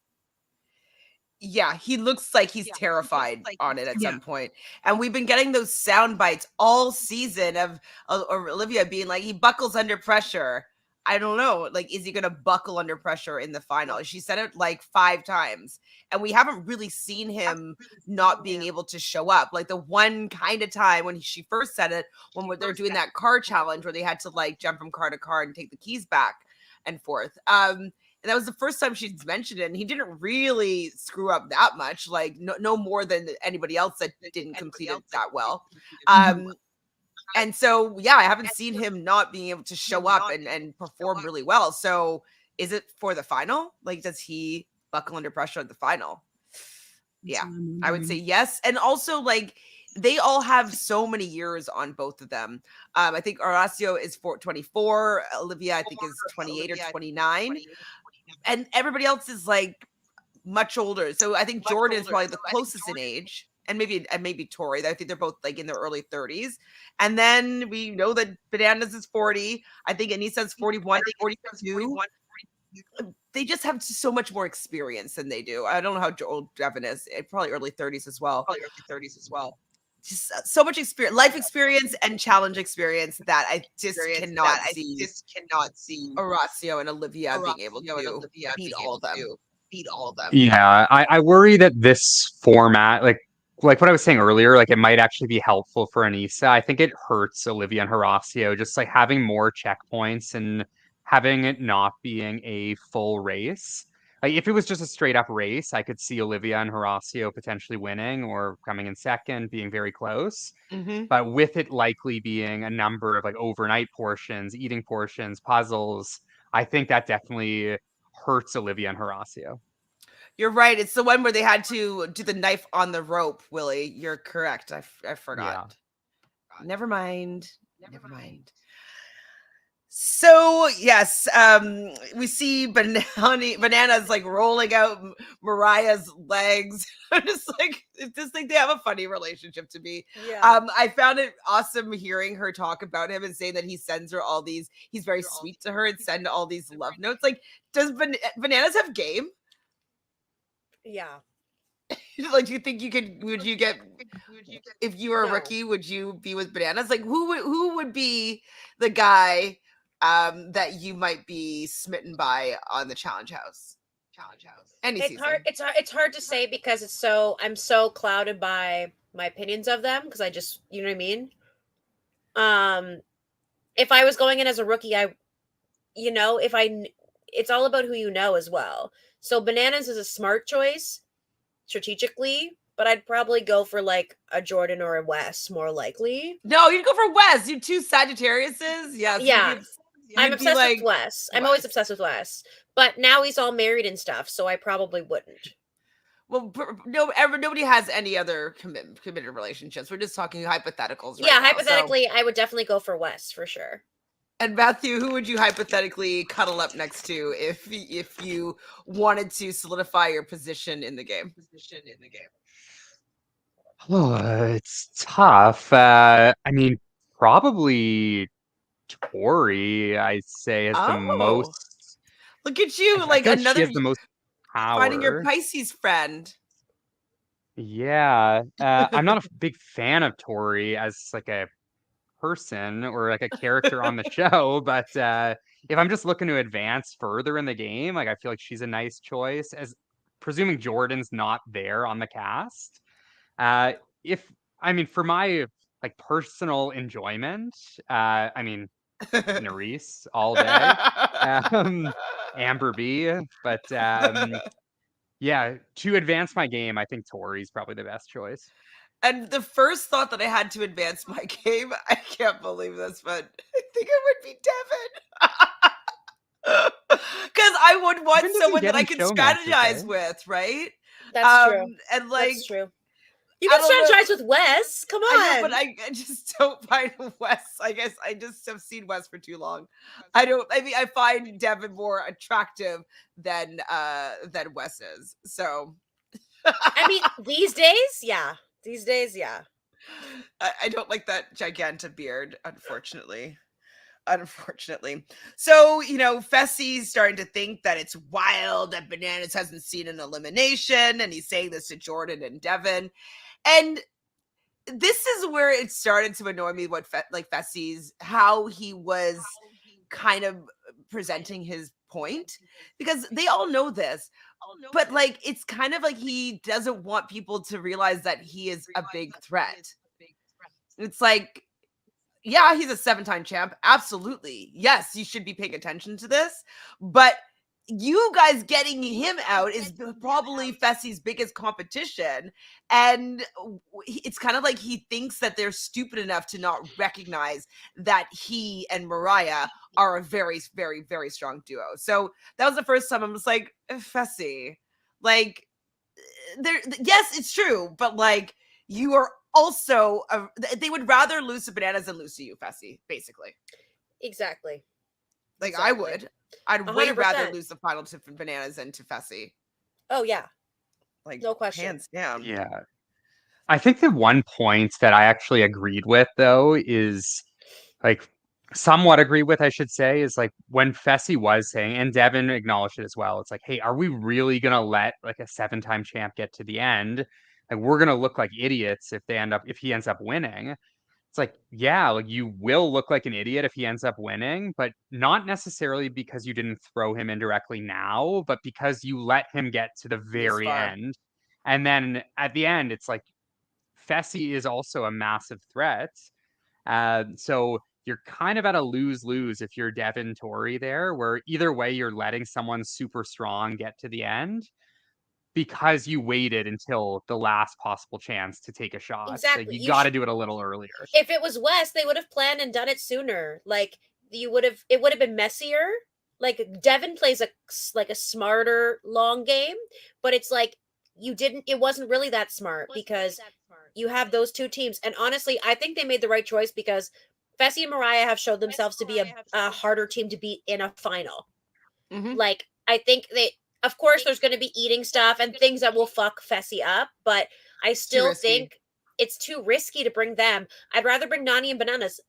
Speaker 1: Yeah, he looks like he's terrified on it at
Speaker 2: Yeah.
Speaker 1: some point. And we've been getting those sound bites all season of Olivia being like, he buckles under pressure. I don't know. Like, is he going to buckle under pressure in the final? She said it like 5 times. And we haven't really seen him not being able to show up. Like, the one kind of time when she first said it, when they're doing that car challenge where they had to like jump from car to car and take the keys back and forth. And that was the first time she's mentioned it. And he didn't really screw up that much, like no more than anybody else that didn't complete it that well. And so, yeah, I haven't seen him not being able to show up and perform really well. So is it for the final? Like, does he buckle under pressure at the final?
Speaker 2: That's
Speaker 1: Yeah,
Speaker 2: what I'm
Speaker 1: I would say
Speaker 2: wondering.
Speaker 1: yes. And also, like, they all have so many years on both of them. I think Horacio is 24. Olivia, I think, is 28 or 29. And everybody else is like much older. So I think Jordan is probably the closest in age. And maybe Tori. I think they're both like in their early 30s. And then we know that Bananas is 40. I think Anissa's 41 or 42. They just have so much more experience than they do. I don't know how old Devin is. Probably early 30s as well. Just so much experience, life experience, and challenge experience that I just cannot see Horacio and Olivia being able to beat all of them.
Speaker 3: Yeah, I worry that this format, like what I was saying earlier, like it might actually be helpful for Anissa. I think it hurts Olivia and Horacio just like having more checkpoints and having it not being a full race. Like if it was just a straight up race, I could see Olivia and Horacio potentially winning or coming in second, being very close.
Speaker 1: Mm-hmm.
Speaker 3: But with it likely being a number of like overnight portions, eating portions, puzzles, I think that definitely hurts Olivia and Horacio.
Speaker 1: You're right. It's the one where they had to do the knife on the rope, Willie. You're correct. I forgot.
Speaker 3: Yeah.
Speaker 1: Never mind. Never mind. So yes, we see bananas like rolling out Mariah's legs. I'm just like, I just think they have a funny relationship to me.
Speaker 4: Yeah.
Speaker 1: I found it awesome hearing her talk about him and saying that he sends her all these. He's very sweet to her and send all these love notes. Like, does bananas have game?
Speaker 4: Yeah.
Speaker 1: Like, do you think you could? Would you get if you were a
Speaker 4: No.
Speaker 1: rookie? Would you be with bananas? Like, who would be the guy that you might be smitten by on the challenge house? Any
Speaker 4: It's
Speaker 1: season.
Speaker 4: hard. It's hard to say because I'm so clouded by my opinions of them because I just, you know what I mean. If I was going in as a rookie, it's all about who you know as well. So bananas is a smart choice strategically, but I'd probably go for like a Jordan or a Wes more likely.
Speaker 1: No, you'd go for Wes. You two Sagittariuses. Yes.
Speaker 4: Yeah. I'm
Speaker 1: you'd be
Speaker 4: obsessed
Speaker 1: like
Speaker 4: with Wes. I'm always obsessed with Wes. But now he's all married and stuff, so I probably wouldn't.
Speaker 1: Well, nobody has any other committed relationships. We're just talking hypotheticals. Right
Speaker 4: Yeah,
Speaker 1: now, so-
Speaker 4: hypothetically, I would definitely go for Wes for sure.
Speaker 1: And Matthew, who would you hypothetically cuddle up next to if you wanted to solidify your position in the game?
Speaker 3: Oh, it's tough. I mean, probably Tori, I'd say, is the
Speaker 1: Oh,
Speaker 3: most.
Speaker 1: look at you,
Speaker 3: I
Speaker 1: like
Speaker 3: feel like she
Speaker 1: another
Speaker 3: has the most
Speaker 1: finding your
Speaker 3: power.
Speaker 1: Pisces friend.
Speaker 3: Yeah, I'm not a big fan of Tori as like a person or like a character on the show, but if I'm just looking to advance further in the game, like I feel like she's a nice choice. As presuming Jordan's not there on the cast, uh, if I mean for my like personal enjoyment, I mean Nerys all day, Amber B, but yeah, to advance my game, I think Tori's probably the best choice.
Speaker 1: And the first thought that I had to advance my game, I can't believe this, but I think it would be Devin. Because I would want
Speaker 3: Devin doesn't
Speaker 1: someone
Speaker 3: get
Speaker 1: that I
Speaker 3: in
Speaker 1: could
Speaker 3: show matches,
Speaker 1: strategize
Speaker 3: eh?
Speaker 1: with, right?
Speaker 4: That's true.
Speaker 1: And like,
Speaker 4: That's true. You
Speaker 1: I
Speaker 4: can
Speaker 1: don't know.
Speaker 4: strategize with Wes. Come on.
Speaker 1: I know, but I just don't find Wes. I guess I just have seen Wes for too long. I mean, I find Devin more attractive than Wes is. So
Speaker 4: I mean, these days, yeah. These days, yeah.
Speaker 1: I don't like that gigantic beard, unfortunately. So, Fessy's starting to think that it's wild that Bananas hasn't seen an elimination, and he's saying this to Jordan and Devin. And this is where it started to annoy me what Fessy's, how he was kind of presenting his point, because they all know this, but like it's kind of like he doesn't want people to realize that he is a big threat. It's like, yeah, he's a 7-time champ. Absolutely. Yes, you should be paying attention to this. But you guys getting him out is probably Fessy's biggest competition. And it's kind of like he thinks that they're stupid enough to not recognize that he and Mariah are a very, very, very strong duo. So that was the first time I was like, Fessy, like, yes, it's true, but like, you are also, they would rather lose to Bananas than lose to you, Fessy, basically.
Speaker 4: Exactly.
Speaker 1: Like,
Speaker 4: Exactly.
Speaker 1: I would. I'd way
Speaker 4: 100%.
Speaker 1: rather lose the final to Bananas than to Fessy.
Speaker 4: Oh yeah,
Speaker 1: Like,
Speaker 4: no question.
Speaker 1: hands down.
Speaker 3: Yeah. I think the one point that I actually agreed with, though, is like somewhat agree with, I should say, is like when Fessy was saying, and Devin acknowledged it as well. It's like, hey, are we really gonna let like a 7-time champ get to the end? Like we're gonna look like idiots if he ends up winning. It's like, yeah, like you will look like an idiot if he ends up winning, but not necessarily because you didn't throw him indirectly now, but because you let him get to the very end. And then at the end, it's like Fessy is also a massive threat. So you're kind of at a lose-lose if you're Devin Torrey there, where either way you're letting someone super strong get to the end because you waited until the last possible chance to take a shot.
Speaker 4: Exactly.
Speaker 3: Like you got to do it a little earlier.
Speaker 4: If it was West, they would have planned and done it sooner. Like it would have been messier. Like Devin plays a smarter long game, but it's like it wasn't really that smart because you have those two teams. And honestly, I think they made the right choice because Fessy and Mariah have showed themselves to be a harder team to beat in a final.
Speaker 1: Mm-hmm.
Speaker 4: Like, I think of course, there's going to be eating stuff and things that will fuck Fessy up, but I still think it's too risky to bring them. I'd rather bring Nani and Bananas.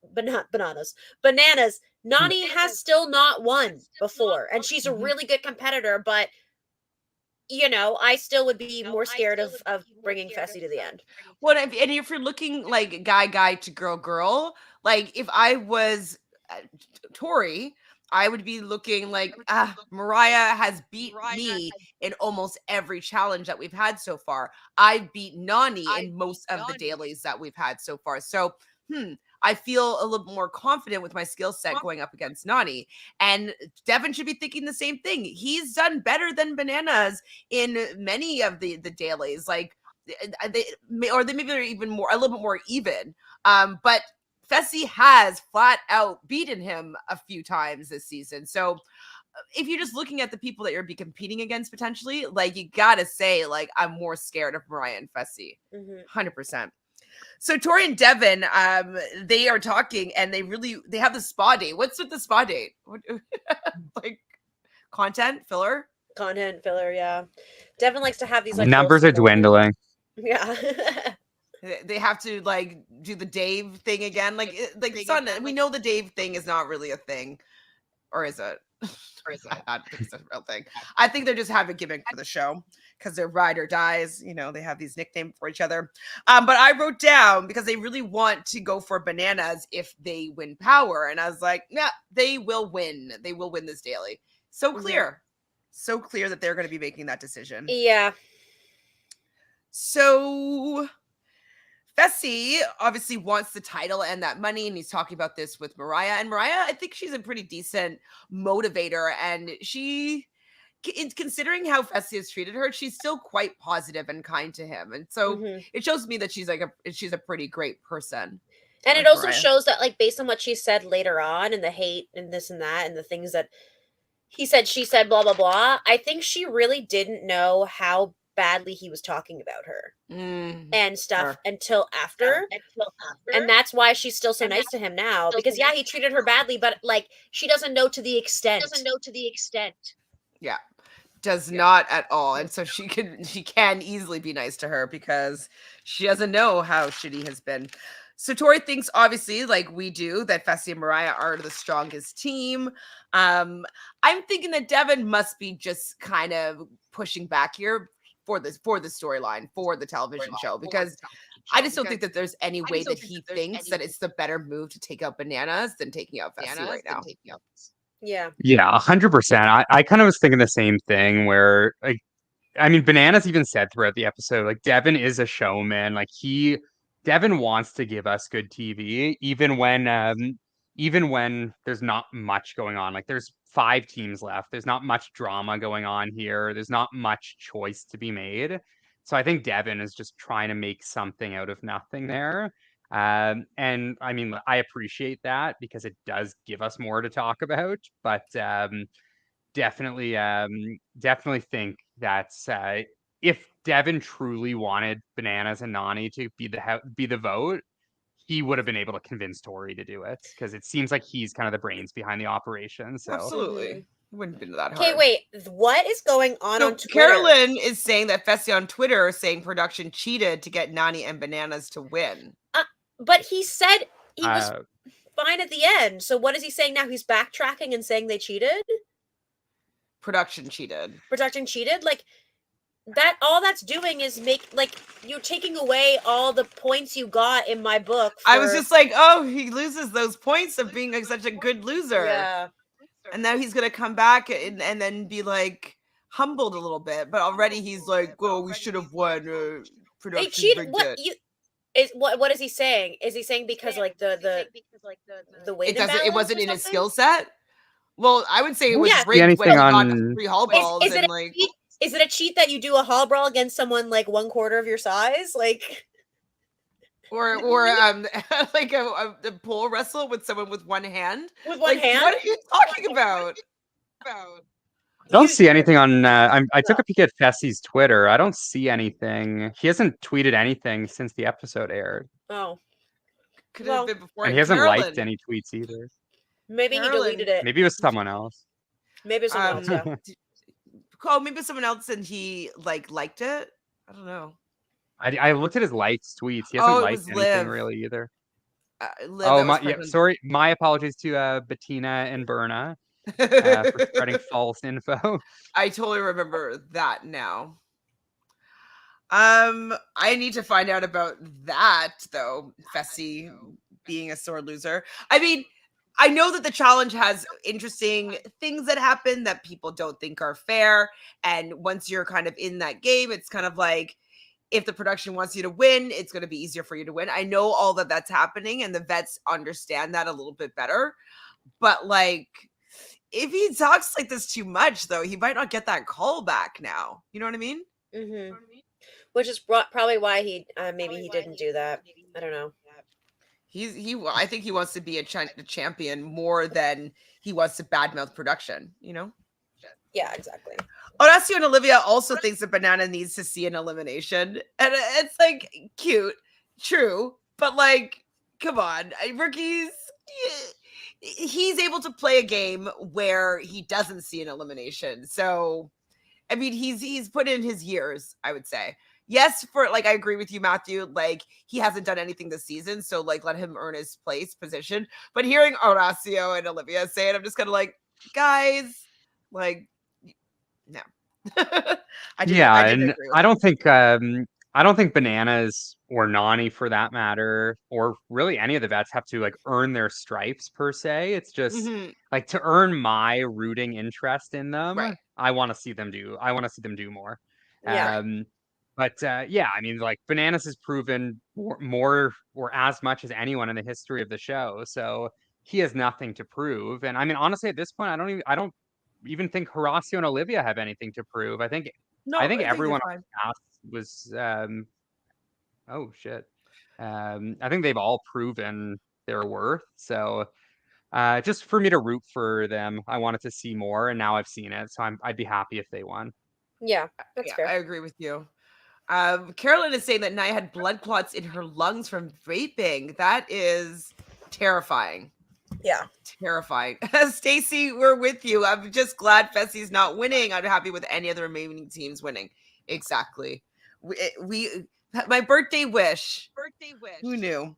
Speaker 4: Nani has still not won before, and she's a really good competitor, but I still would be more scared of bringing Fessy to the end.
Speaker 1: Well, and if you're looking like guy to girl, like if I was Tori, I would be looking like Mariah has beat me in almost every challenge that we've had so far. I beat Nani in most of the dailies that we've had so far. So, I feel a little more confident with my skill set going up against Nani. And Devin should be thinking the same thing. He's done better than Bananas in many of the dailies. Like they maybe they're even more, a little bit more even. But Fessy has flat out beaten him a few times this season. So if you're just looking at the people that you're be competing against potentially, like you gotta say, like I'm more scared of Mariah and Fessy, 100%. So Tori and Devin, they are talking, and they have the spa date. What's with the spa date? Like content filler?
Speaker 4: Content filler, yeah. Devin likes to have these like
Speaker 3: numbers are dwindling.
Speaker 4: Yeah.
Speaker 1: They have to like do the Dave thing again. Like son, we know the Dave thing is not really a thing, or is it? I don't think it's a real thing. I think they're just having a gimmick for the show because they're ride or dies. They have these nicknames for each other. But I wrote down because they really want to go for Bananas if they win power, and I was like, yeah, they will win. They will win this daily. So clear, so clear that they're going to be making that decision.
Speaker 4: Yeah.
Speaker 1: So Fessy obviously wants the title and that money, and he's talking about this with Mariah. And Mariah, I think she's a pretty decent motivator, and considering how Fessy has treated her, she's still quite positive and kind to him. And so it shows me that she's a pretty great person.
Speaker 4: And it also shows that, like, based on what she said later on, and the hate and this and that, and the things that he said, she said, blah, blah, blah, I think she really didn't know how badly he was talking about her and stuff until after. And that's why she's still so nice to him now, because he treated her badly, but like she doesn't know to the extent.
Speaker 1: Yeah. Does not at all. And so she can easily be nice to her because she doesn't know how shitty he has been. So Tori thinks, obviously, like we do, that Fessy and Mariah are the strongest team. I'm thinking that Devin must be just kind of pushing back here for the storyline, for the television show, because I just don't think that there's any way that he thinks that it's the better move to take out Bananas than taking out Fessy right now.
Speaker 4: Yeah.
Speaker 3: Yeah, 100%. I kind of was thinking the same thing where, like, I mean, Bananas even said throughout the episode, like, Devin is a showman. Like, Devin wants to give us good TV, even when even when there's not much going on, like there's 5 teams left, there's not much drama going on here, there's not much choice to be made. So I think Devin is just trying to make something out of nothing there. And I mean, I appreciate that because it does give us more to talk about, but definitely think that if Devin truly wanted Bananas and Nani to be the vote, he would have been able to convince Tori to do it because it seems like he's kind of the brains behind the operation. So
Speaker 1: Absolutely. It wouldn't have been that
Speaker 4: Okay,
Speaker 1: hard.
Speaker 4: wait. What is going on
Speaker 1: So
Speaker 4: Twitter?
Speaker 1: Carolyn is saying that Fessy on Twitter is saying production cheated to get Nani and Bananas to win.
Speaker 4: But he said he was fine at the end. So what is he saying now? He's backtracking and saying they cheated?
Speaker 1: Production cheated.
Speaker 4: Production cheated? Like, that all that's doing is you're taking away all the points you got in my book.
Speaker 1: I was just like, oh, he loses those points of being such a good loser.
Speaker 4: Yeah.
Speaker 1: And now he's gonna come back and then be like humbled a little bit. But already he's like, oh, we should have won.
Speaker 4: They
Speaker 1: Production
Speaker 4: cheated.
Speaker 1: What
Speaker 4: What is he saying? Is he saying because like the weight
Speaker 1: it wasn't in his skill set? Well, I would say it was
Speaker 3: Yeah.
Speaker 1: rigged when he got
Speaker 3: on-
Speaker 1: 3 hall balls
Speaker 4: Is it
Speaker 1: and
Speaker 4: a
Speaker 1: like.
Speaker 4: cheat? Is it a cheat that you do a hall brawl against someone like 1/4 of your size? Like,
Speaker 1: or like a pole wrestle with someone with one hand.
Speaker 4: with one hand?
Speaker 1: What are you talking about?
Speaker 3: I don't see anything on. I took a peek at Fessy's Twitter. I don't see anything. He hasn't tweeted anything since the episode aired.
Speaker 4: Oh,
Speaker 1: Could have been before.
Speaker 3: And he hasn't
Speaker 1: Carolyn.
Speaker 3: liked any tweets either.
Speaker 4: maybe he deleted it.
Speaker 3: Maybe it was someone else.
Speaker 4: Maybe it was someone else. Yeah.
Speaker 1: Oh, maybe someone else and he liked it. I don't know.
Speaker 3: I looked at his liked tweets. He hasn't
Speaker 1: it
Speaker 3: liked
Speaker 1: was
Speaker 3: anything
Speaker 1: Liv.
Speaker 3: really either.
Speaker 1: Liv,
Speaker 3: Oh
Speaker 1: that
Speaker 3: my,
Speaker 1: was
Speaker 3: yeah.
Speaker 1: fucking-
Speaker 3: Sorry, my apologies to Bettina and Berna for spreading false info.
Speaker 1: I totally remember that now. I need to find out about that though. Fessy being a sore loser. I mean, I know that the challenge has interesting things that happen that people don't think are fair. And once you're kind of in that game, it's kind of like if the production wants you to win, it's going to be easier for you to win. I know all that's happening and the vets understand that a little bit better. But like, if he talks like this too much, though, he might not get that call back now. You know what I mean?
Speaker 4: Mm-hmm. Which is probably why he maybe he didn't do that. I don't know.
Speaker 1: I think he wants to be a champion more than he wants to badmouth production, you know?
Speaker 4: Yeah, exactly.
Speaker 1: Horacio and Olivia also thinks that Banana needs to see an elimination. And it's like cute, true, but like, come on, rookies. He's able to play a game where he doesn't see an elimination. So, I mean, he's put in his years, I would say. Yes, for like I agree with you, Matthew. Like he hasn't done anything this season, so like let him earn his position. But hearing Horacio and Olivia say it, I'm just kind of like, guys, like, no. I
Speaker 3: don't think Bananas or Nani, for that matter, or really any of the vets have to like earn their stripes per se. It's just like to earn my rooting interest in them.
Speaker 1: Right.
Speaker 3: I want to see them do more.
Speaker 4: Yeah.
Speaker 3: But yeah, I mean, like Bananas has proven more or as much as anyone in the history of the show. So he has nothing to prove. And I mean, honestly, at this point, I don't even think Horacio and Olivia have anything to prove. I think everyone was oh shit. I think they've all proven their worth. So just for me to root for them, I wanted to see more, and now I've seen it. So I'd be happy if they won.
Speaker 4: Yeah, that's fair.
Speaker 1: I agree with you. Carolyn is saying that Nia had blood clots in her lungs from vaping. That is terrifying.
Speaker 4: Yeah.
Speaker 1: Terrifying. Stacy, we're with you. I'm just glad Fessy's not winning. I'm happy with any of the remaining teams winning. Exactly. We my birthday wish. Who knew?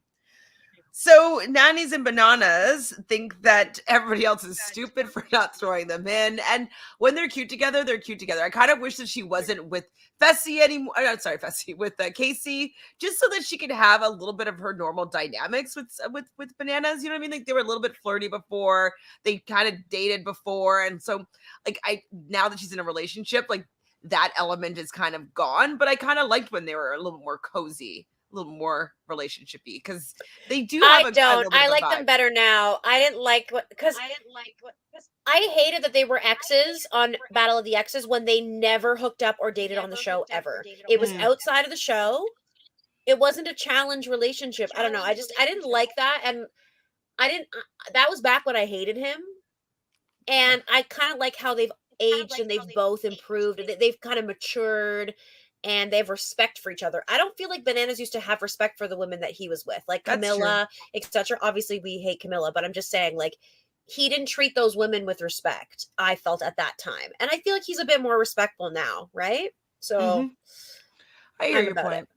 Speaker 1: So Nannies and Bananas think that everybody else is stupid for not throwing them in. And when they're cute together, they're cute together. I kind of wish that she wasn't with Fessy anymore. Sorry, Fessy, with Casey, just so that she could have a little bit of her normal dynamics with Bananas. You know what I mean? Like they were a little bit flirty before. They kind of dated before. And so like now that she's in a relationship, like that element is kind of gone. But I kind of liked when they were a little more cozy little more relationshipy because they do have
Speaker 4: I
Speaker 1: a
Speaker 4: don't.
Speaker 1: little bit
Speaker 4: I
Speaker 1: of a
Speaker 4: like
Speaker 1: vibe.
Speaker 4: them better now. I didn't like what because I hated that they were exes on Battle of the Exes when they never hooked up or dated on the show ever. It was
Speaker 1: Mm.
Speaker 4: outside of the show. It wasn't a challenge relationship. I don't know. I didn't like that, and I didn't. That was back when I hated him, and I kind of like how they've aged and they've both improved. They've kind of matured, and they have respect for each other. I don't feel like Bananas used to have respect for the women that he was with, like
Speaker 1: That's true.
Speaker 4: Camilla, etc. Obviously, we hate Camilla, but I'm just saying, like, he didn't treat those women with respect. I felt at that time, and I feel like he's a bit more respectful now, right? So
Speaker 1: Mhm. I hear
Speaker 4: I'm
Speaker 1: your
Speaker 4: about
Speaker 1: point.
Speaker 4: it.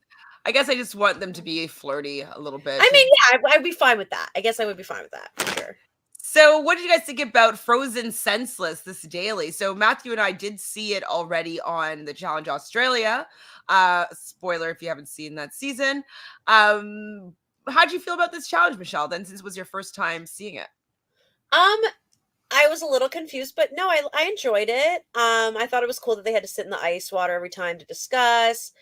Speaker 1: I guess I just want them to be flirty a little bit.
Speaker 4: I mean, yeah, I'd be fine with that. I guess I would be fine with that for sure.
Speaker 1: So, what did you guys think about Frozen Senseless this daily? So, Matthew and I did see it already on the Challenge Australia. Spoiler if you haven't seen that season. How'd you feel about this challenge, Michelle? Then, since it was your first time seeing it.
Speaker 4: I was a little confused, but no, I enjoyed it. I thought it was cool that they had to sit in the ice water every time to discuss.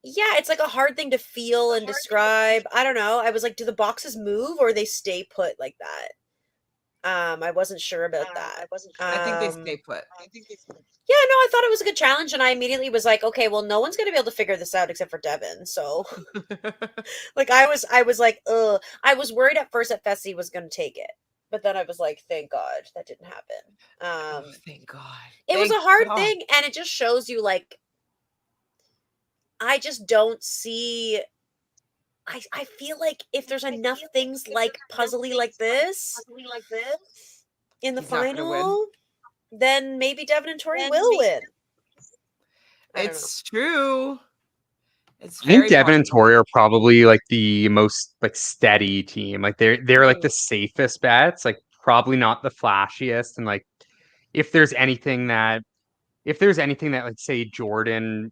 Speaker 4: Yeah, it's like a hard thing to feel and describe. I don't know. I was like, do the boxes move or they stay put like that? I wasn't sure about that.
Speaker 1: I think they stay put.
Speaker 4: Yeah, no, I thought it was a good challenge, and I immediately was like, okay, well, no one's gonna be able to figure this out except for Devin. So, like, I was like, ugh. I was worried at first that Fessy was gonna take it, but then I was like, thank God that didn't happen.
Speaker 1: Oh, thank God.
Speaker 4: It was
Speaker 1: Thank
Speaker 4: a hard
Speaker 1: God.
Speaker 4: thing, and it just shows you, like, I just don't see. I feel like if there's enough things like puzzly like this in the
Speaker 1: He's not gonna win.
Speaker 4: final, then maybe Devin and Tori will win. I don't know.
Speaker 1: It's true. It's
Speaker 3: I think
Speaker 1: very
Speaker 3: Devin and
Speaker 1: possible.
Speaker 3: Tori are probably like the most like steady team. Like they're like the safest bets. Like probably not the flashiest. And like if there's anything that like say Jordan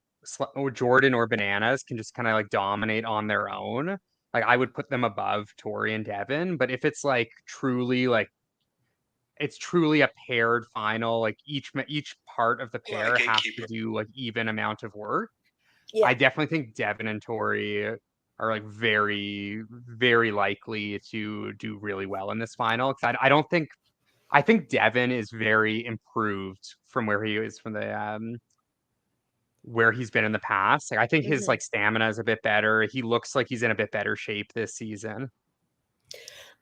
Speaker 3: or Bananas can just kind of like dominate on their own, like I would put them above Tori and Devin. But if it's like truly like it's truly a paired final, like each part of the pair has to do like even amount of work.
Speaker 4: Yeah.
Speaker 3: I definitely think Devin and Tori are like very, very likely to do really well in this final. Because I think Devin is very improved from where he is from the where he's been in the past. Like I think his like stamina is a bit better. He looks like he's in a bit better shape this season.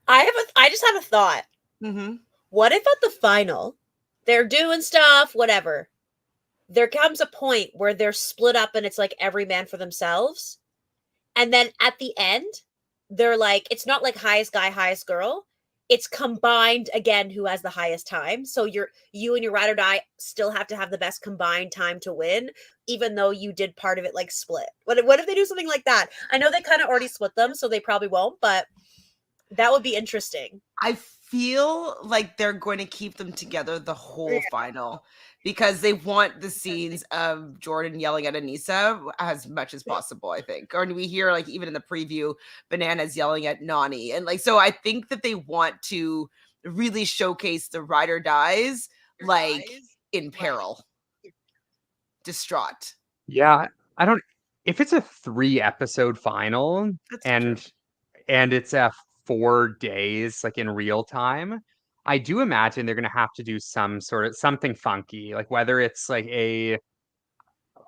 Speaker 4: I just have a thought.
Speaker 1: Mm-hmm.
Speaker 4: What if at the final they're doing stuff, whatever, there comes a point where they're split up and it's like every man for themselves, and then at the end they're like, it's not like highest guy, highest girl, it's combined again who has the highest time. So you and your ride or die still have to have the best combined time to win, even though you did part of it like split. What if they do something like that? I know they kind of already split them, so they probably won't, but that would be interesting.
Speaker 1: I feel like they're going to keep them together the whole final because they want the scenes of Jordan yelling at Anissa as much as possible, I think. Or we hear like even in the preview, Bananas yelling at Nani. And like, so I think that they want to really showcase the ride or dies like in peril, distraught.
Speaker 3: Yeah, I don't. If it's a 3-episode final
Speaker 1: That's
Speaker 3: and
Speaker 1: true.
Speaker 3: it's a 4 days like in real time, I do imagine they're gonna have to do some sort of something funky, like whether it's like a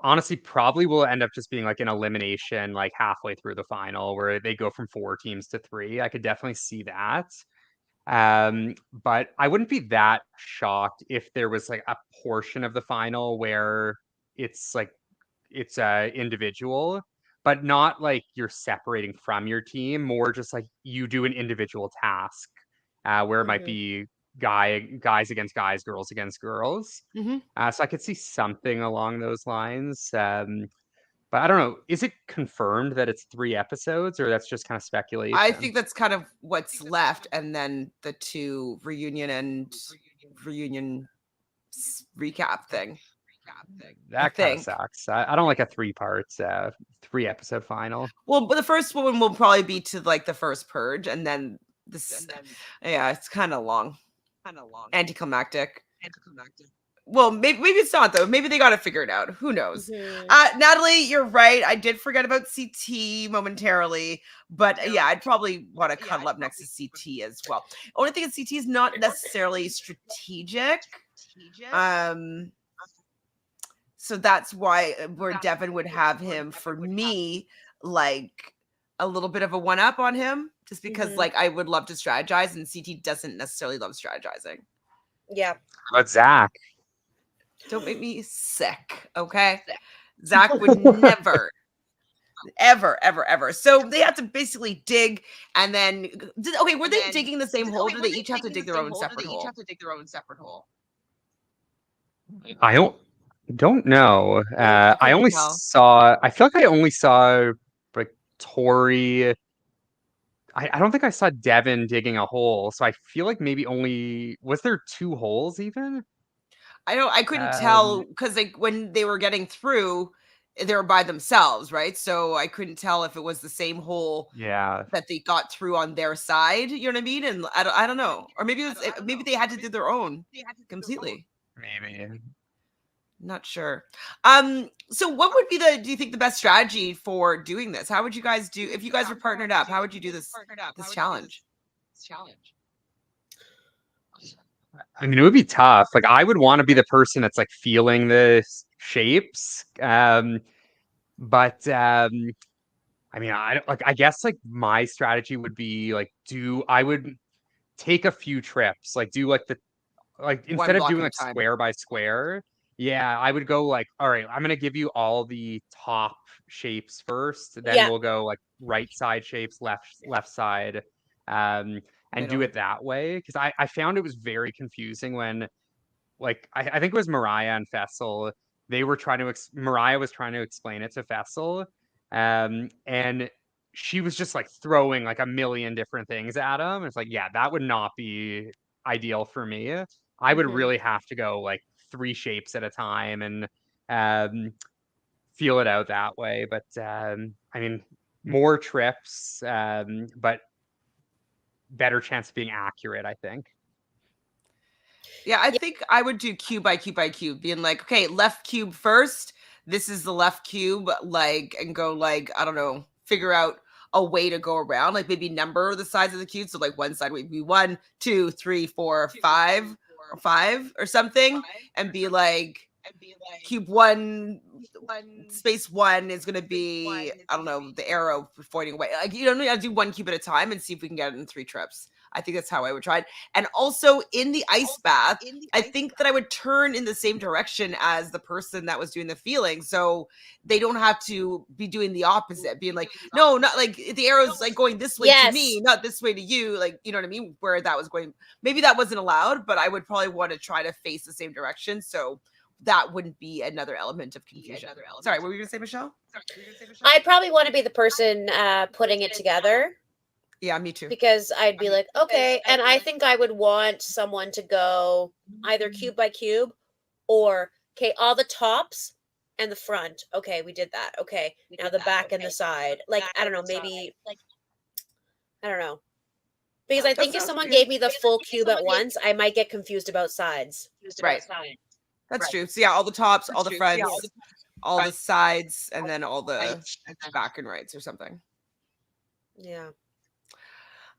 Speaker 3: honestly probably will end up just being like an elimination like halfway through the final where they go from 4 teams to 3. I could definitely see that. But I wouldn't be that shocked if there was like a portion of the final where it's like it's individual, but not like you're separating from your team, more just like you do an individual task where it might be guys against guys, girls against girls.
Speaker 1: Mm-hmm.
Speaker 3: So I could see something along those lines. But I don't know. Is it confirmed that it's 3 episodes, or that's just kind of speculation?
Speaker 1: I think that's kind of what's left, and then the 2 reunion and reunion recap thing.
Speaker 3: That kind of sucks. I don't like a 3-episode final.
Speaker 1: Well, but the first one will probably be to like the first purge, and then this. Yeah, it's kind of long, anticlimactic. well, maybe it's not though. Maybe they got to figure it out. Who knows? Natalie, you're right. I did forget about CT momentarily, but yeah, I'd probably want to cuddle up next to CT as well. Only thing is CT is not necessarily strategic. So that's why where Devin would have him for me, like a little bit of a one up on him, just because like I would love to strategize and CT doesn't necessarily love strategizing.
Speaker 4: Yeah.
Speaker 3: But Zach,
Speaker 1: don't make me sick, okay? Zach would never, ever. So they have to basically dig, and then okay, were they digging the same hole? Or do they each have to dig their own separate hole?
Speaker 3: I don't know.
Speaker 1: I
Speaker 3: I only
Speaker 1: tell.
Speaker 3: saw. I feel like I only saw like Tori. I don't think I saw Devin digging a hole, so I feel like maybe only was there 2 holes even?
Speaker 1: I couldn't tell because like when they were getting through, they were by themselves, right? So I couldn't tell if it was the same hole
Speaker 3: Yeah.
Speaker 1: that they got through on their side. You know what I mean? And I don't know, or maybe it was maybe they had to do their own completely.
Speaker 3: Maybe.
Speaker 1: Not sure. So what would be do you think the best strategy for doing this? How would you guys do if you guys were partnered up? How would you do this challenge?
Speaker 3: I mean, it would be tough. Like, I would want to be the person that's like feeling the shapes. But I mean, I don't like. I guess like my strategy would be like I would take a few trips, like do like instead of doing like square by square. Yeah, I would go like, all right, I'm gonna give you all the top shapes first. Then we'll go like right side shapes, left side, and do it that way. Because I found it was very confusing when like I think it was Mariah and Fessel. They were trying to Mariah was trying to explain it to Fessel, and she was just like throwing like a million different things at him. It's like, yeah, that would not be ideal for me. I would really have to go like 3 shapes at a time and feel it out that way. But I mean, more trips, but better chance of being accurate, I think.
Speaker 1: Yeah, I think I would do cube by cube by cube, being like, okay, left cube first. This is the left cube, like, and go like, I don't know, figure out a way to go around, like maybe number the sides of the cube. So like one side would be 1, 2, 3, 4, 5, or 5 or something, and be like, cube 1 space 1 is going to be, I don't know, the arrow pointing away. Like, you don't need to do 1 cube at a time and see if we can get it in 3 trips. I think that's how I would try it. And also in the ice bath, I think that I would turn in the same direction as the person that was doing the feeling. So they don't have to be doing the opposite, being like, no, not like the arrow's like going this way to me, not this way to you. Like, you know what I mean? Where that was going. Maybe that wasn't allowed, but I would probably want to try to face the same direction. So that wouldn't be another element of confusion. Sorry, what were you going to say, Michelle?
Speaker 4: I'd probably want to be the person putting it together.
Speaker 1: Yeah, me too.
Speaker 4: Because I'd be like, okay. And I think I would want someone to go either cube by cube or, okay, all the tops and the front. Okay, we did that. Okay, now the back and the side. Like, I don't know, maybe, I don't know. Because I think if someone gave me the full cube at once, I might get confused about sides.
Speaker 1: Right. That's true. So yeah, all the tops, all the fronts, all the sides, and then all the back and rights or something.
Speaker 4: Yeah.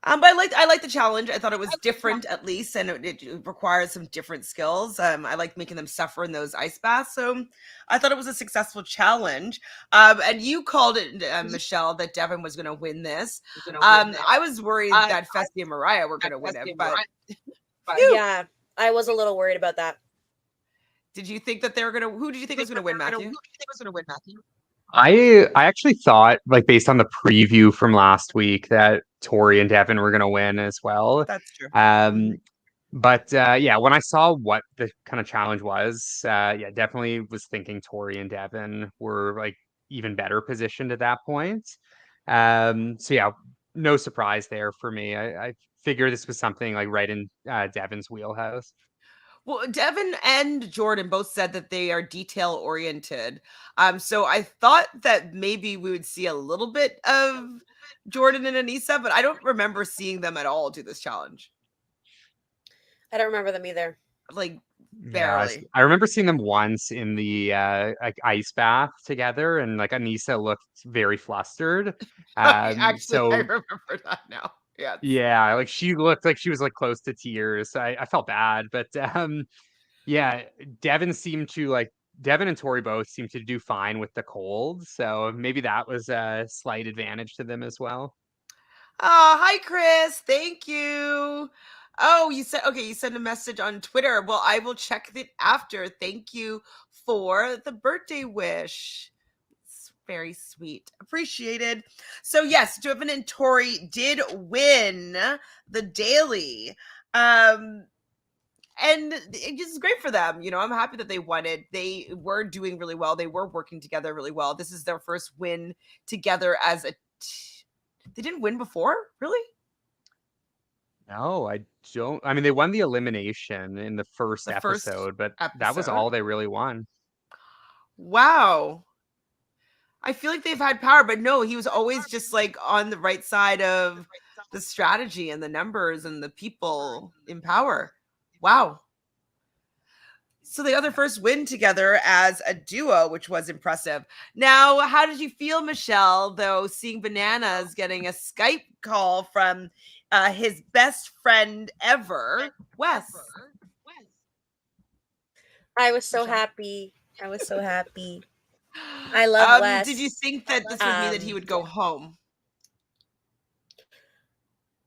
Speaker 1: But I like the challenge. I thought it was different at least, and it requires some different skills. I like making them suffer in those ice baths. So I thought it was a successful challenge. And you called it, Michelle, that Devin was going to win this. I was worried that Fessy and Mariah were going to win it, but
Speaker 4: yeah, I was a little worried about that.
Speaker 1: Did you think that they were going to? Who did you think was going to win, Matthew?
Speaker 3: I actually thought, like, based on the preview from last week, that Tori and Devin were going to win as well.
Speaker 1: That's true.
Speaker 3: But yeah, when I saw what the kind of challenge was, yeah, definitely was thinking Tori and Devin were like even better positioned at that point. So yeah, no surprise there for me. I figure this was something like right in Devin's wheelhouse.
Speaker 1: Well, Devin and Jordan both said that they are detail oriented. So I thought that maybe we would see a little bit of Jordan and Anissa, but I don't remember seeing them at all do this challenge.
Speaker 4: I don't remember them either.
Speaker 1: Like Barely.
Speaker 3: I remember seeing them once in the like ice bath together, and like Anissa looked very flustered.
Speaker 1: Okay, actually, I
Speaker 3: So
Speaker 1: remember that now. Yes.
Speaker 3: yeah, like she looked like she was like close to tears. I felt bad, but yeah, Devin and Tori both seemed to do fine with the cold, so maybe that was a slight advantage to them as well.
Speaker 1: Hi, Chris. Thank you. Oh, you said, okay, you sent a message on Twitter. Well, I will check it after. Thank you for the birthday wish. It's very sweet. Appreciated. So, yes, Devin and Tori did win the daily. And it's great for them. You know, I'm happy that they won it. They were doing really well. They were working together really well. This is their first win together as a they didn't win before? Really?
Speaker 3: No, I don't. I mean, they won the elimination in the first
Speaker 1: The first
Speaker 3: episode, but that was
Speaker 1: episode?
Speaker 3: all they really won.
Speaker 1: Wow. I feel like they've had power, but no, he was always just like on the right side of the strategy and the numbers and the people in power. Wow. So they got their first win together as a duo, which was impressive. Now, how did you feel, Michelle, though, seeing Bananas getting a Skype call from his best friend ever, Wes?
Speaker 4: I was so
Speaker 1: Michelle?
Speaker 4: happy. I was so happy. I love Wes.
Speaker 1: Did you think that this would mean that he would go home?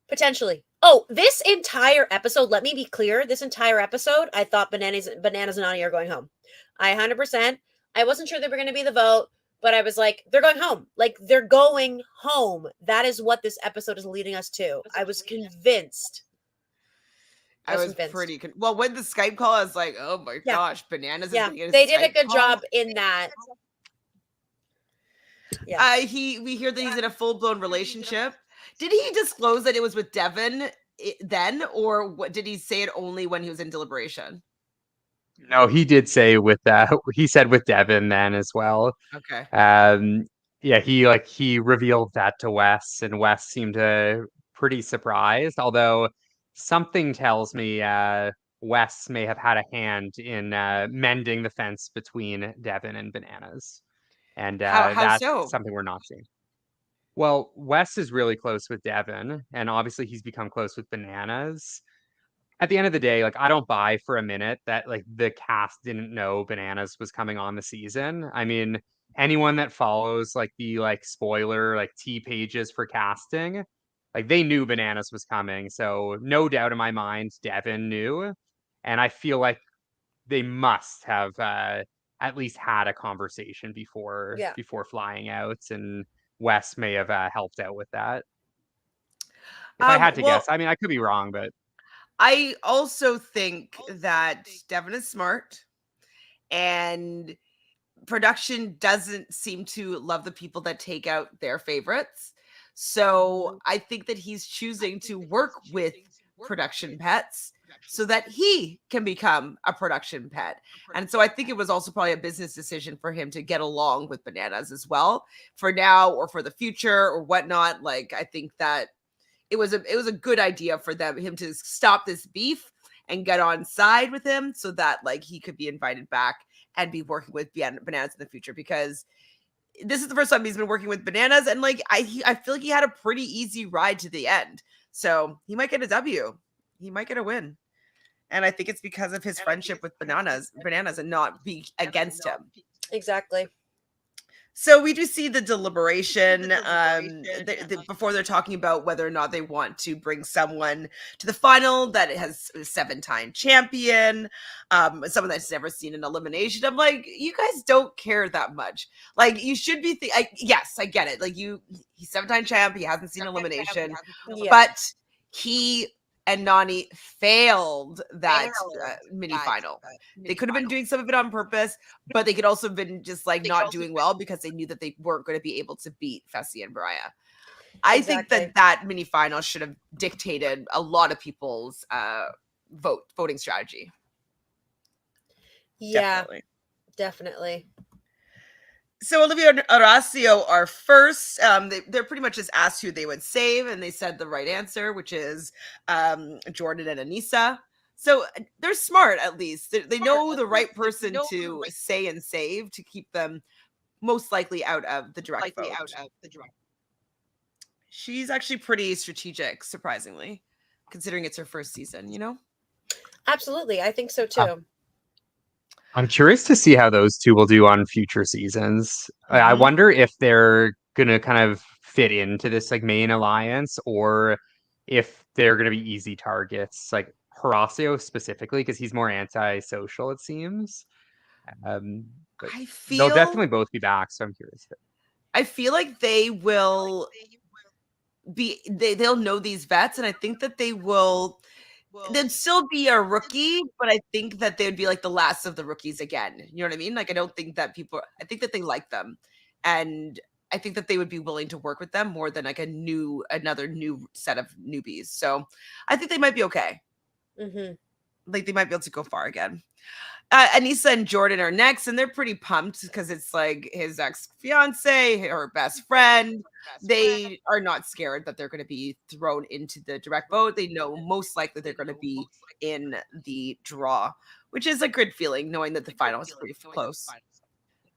Speaker 4: Potentially. Oh, this entire episode, let me be clear. This entire episode, I thought Bananas and Nani are going home. I 100%. I wasn't sure they were going to be the vote, but I was like, they're going home. Like, they're going home. That is what this episode is leading us to. I was convinced.
Speaker 1: I was
Speaker 4: convinced.
Speaker 1: pretty well when the Skype call. I was like, "Oh my gosh, Bananas!"
Speaker 4: Yeah,
Speaker 1: is getting
Speaker 4: they did a
Speaker 1: Skype
Speaker 4: good
Speaker 1: call?
Speaker 4: job in that. Yeah,
Speaker 1: we hear that he's in a full blown relationship. Did he disclose that it was with Devin then, or what? Did he say it only when he was in Deliberation?
Speaker 3: No, he did say with that. He said with Devin then as well.
Speaker 1: Okay.
Speaker 3: Yeah, he revealed that to Wes, and Wes seemed pretty surprised. Although something tells me Wes may have had a hand in mending the fence between Devin and Bananas, and
Speaker 1: How
Speaker 3: that's
Speaker 1: so?
Speaker 3: something we're not seeing. Well, Wes is really close with Devin, and obviously he's become close with Bananas. At the end of the day, like I don't buy for a minute that like the cast didn't know Bananas was coming on the season. I mean, anyone that follows like the like spoiler like T pages for casting, like they knew Bananas was coming. So no doubt in my mind, Devin knew. And I feel like they must have at least had a conversation before flying out, and Wes may have helped out with that. If I had to
Speaker 1: Well,
Speaker 3: guess, I mean, I could be wrong, but
Speaker 1: I also think that Devin is smart, and production doesn't seem to love the people that take out their favorites. So I think that he's choosing to work with production pets so that he can become a production pet. And so I think it was also probably a business decision for him to get along with Bananas as well for now or for the future or whatnot. Like I think that it was a good idea for him to stop this beef and get on side with him so that like he could be invited back and be working with Bananas in the future, because this is the first time he's been working with Bananas, and like I feel like he had a pretty easy ride to the end. So he might get a W. He might get a win. And I think it's because of his friendship with Bananas and not be against him.
Speaker 4: exactly.
Speaker 1: So we do see the deliberation before they're talking about whether or not they want to bring someone to the final that has a 7-time champion, someone that's never seen an elimination. I'm like, you guys don't care that much. Like you should be. Yes, I get it. Like he's 7-time champ. He hasn't seen elimination, but he and Nani failed that mini final. They could have been doing some of it on purpose, but they could also have been just like not doing well because they knew that they weren't going to be able to beat Fessy and Mariah. I think that mini final should have dictated a lot of people's voting strategy.
Speaker 4: Yeah, definitely.
Speaker 1: So Olivia and Horacio are first. They're pretty much just asked who they would save, and they said the right answer, which is Jordan and Anissa. So they're smart, at least. They know the right person to say and save to keep them most likely out of the direct vote. She's actually pretty strategic, surprisingly, considering it's her first season, you know?
Speaker 4: Absolutely. I think so too.
Speaker 3: I'm curious to see how those two will do on future seasons. I
Speaker 1: Mhm.
Speaker 3: wonder if they're gonna kind of fit into this like main alliance, or if they're gonna be easy targets, like Horacio specifically, because he's more antisocial, it seems. But
Speaker 1: I
Speaker 3: they'll definitely
Speaker 1: feel
Speaker 3: both be back, so I'm curious.
Speaker 1: I feel like they will they'll know these vets, and I think that they'd still be a rookie, but I think that they would be like the last of the rookies again. You know what I mean? Like, I don't think that I think that they like them. And I think that they would be willing to work with them more than like another new set of newbies. So I think they might be okay.
Speaker 4: Mm-hmm.
Speaker 1: Like, they might be able to go far again. Anissa and Jordan are next, and they're pretty pumped because it's like his ex fiance, her best friend. They are not scared that they're going to be thrown into the direct vote. They know most likely they're going to be in the draw, which is a good feeling knowing that the final is pretty close.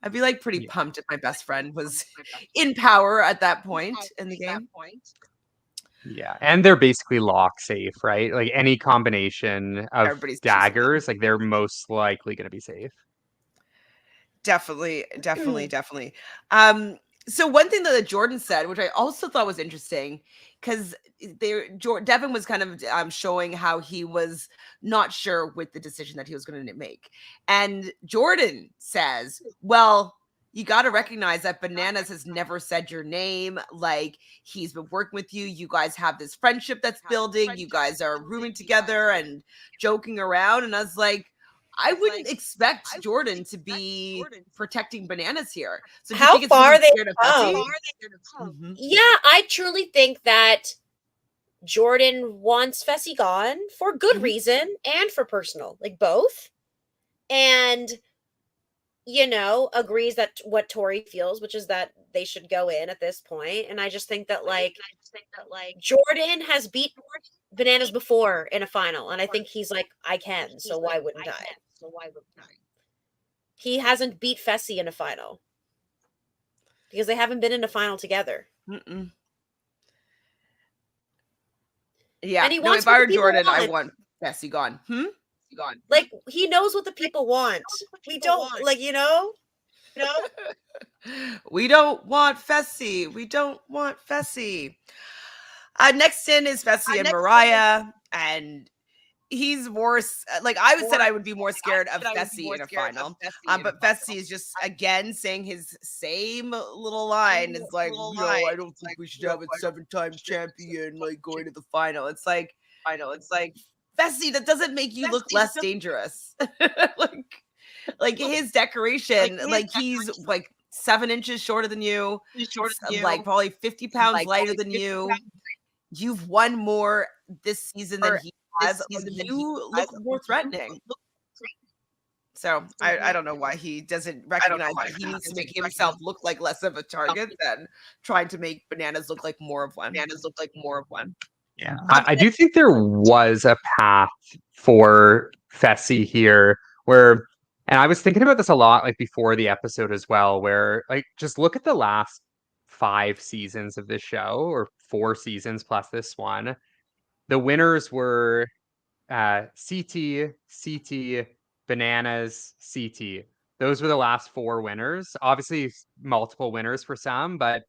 Speaker 1: I'd be like pretty
Speaker 3: Yeah.
Speaker 1: pumped if my best friend was in power at that point in the game.
Speaker 3: Yeah, and they're basically lock safe, right? Like any combination of
Speaker 1: Everybody's choosing them.
Speaker 3: daggers, like they're most likely going to be safe.
Speaker 1: Definitely, definitely. So one thing that Jordan said, which I also thought was interesting, because Devin was kind of showing how he was not sure with the decision that he was going to make, and Jordan says, "Well, you got to recognize that Bananas has never said your name. Like, he's been working with you. You guys have this friendship that's building. You guys are rooming together and joking around." And I was like, I wouldn't expect Jordan to be protecting Bananas here. So do you
Speaker 4: How
Speaker 1: think it's
Speaker 4: far
Speaker 1: really
Speaker 4: they
Speaker 1: scared of Fessy? Mhm.
Speaker 4: Yeah, I truly think that Jordan wants Fessy gone for good
Speaker 1: Mhm.
Speaker 4: reason and for personal, like both. And agrees that what Tori feels, which is that they should go in at this point. And I just think that like Jordan has beat Bananas before in a final, and I think he's like, I can, so why wouldn't I? He hasn't beat Fessy in a final because they haven't been in a final together.
Speaker 1: Mm-mm. Yeah.
Speaker 4: And he
Speaker 1: No,
Speaker 4: wants
Speaker 1: if I
Speaker 4: what
Speaker 1: were
Speaker 4: the people
Speaker 1: Jordan, I
Speaker 4: want.
Speaker 1: want Fessy gone.
Speaker 4: Like, he knows what the people want. We don't, like,
Speaker 1: We don't want Fessy. We don't want Fessy. Next in is Fessy and Mariah, and he's more like I would said I would be more scared of Fessy in a final. But Fessy is just again saying his same little line is like, I don't think we should have a 7-time champion like going to the final. It's like Fessy, that doesn't make you look less dangerous. like his decoration, like he's like 7 inches shorter than you, like probably 50 pounds lighter than you. You've won more this season than he has. You look more threatening. So I don't know why he doesn't recognize that he needs to make himself look like less of a target than trying to make Bananas look like more of one.
Speaker 3: Yeah, I do think there was a path for Fessy here where, and I was thinking about this a lot like before the episode as well, where like just look at the last 5 seasons of this show, or 4 seasons plus this one. The winners were CT, CT, Bananas, CT. Those were the last 4 winners. Obviously, multiple winners for some, but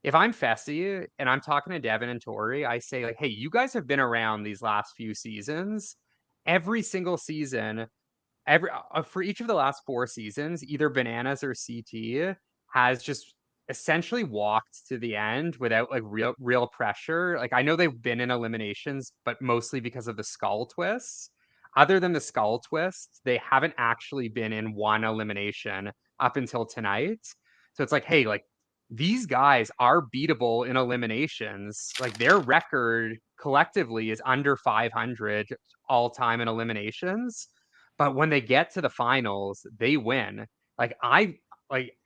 Speaker 3: if I'm Fessy and I'm talking to Devin and Tori, I say like, hey, you guys have been around these last few seasons. Every single season, for each of the last 4 seasons, either Bananas or CT has just essentially walked to the end without like real pressure. Like, I know they've been in eliminations, but mostly because of the skull twists. Other than the skull twists, they haven't actually been in one elimination up until tonight. So it's like, hey, like these guys are beatable in eliminations. Like, their record collectively is under 500 all time in eliminations. But when they get to the finals, they win. Like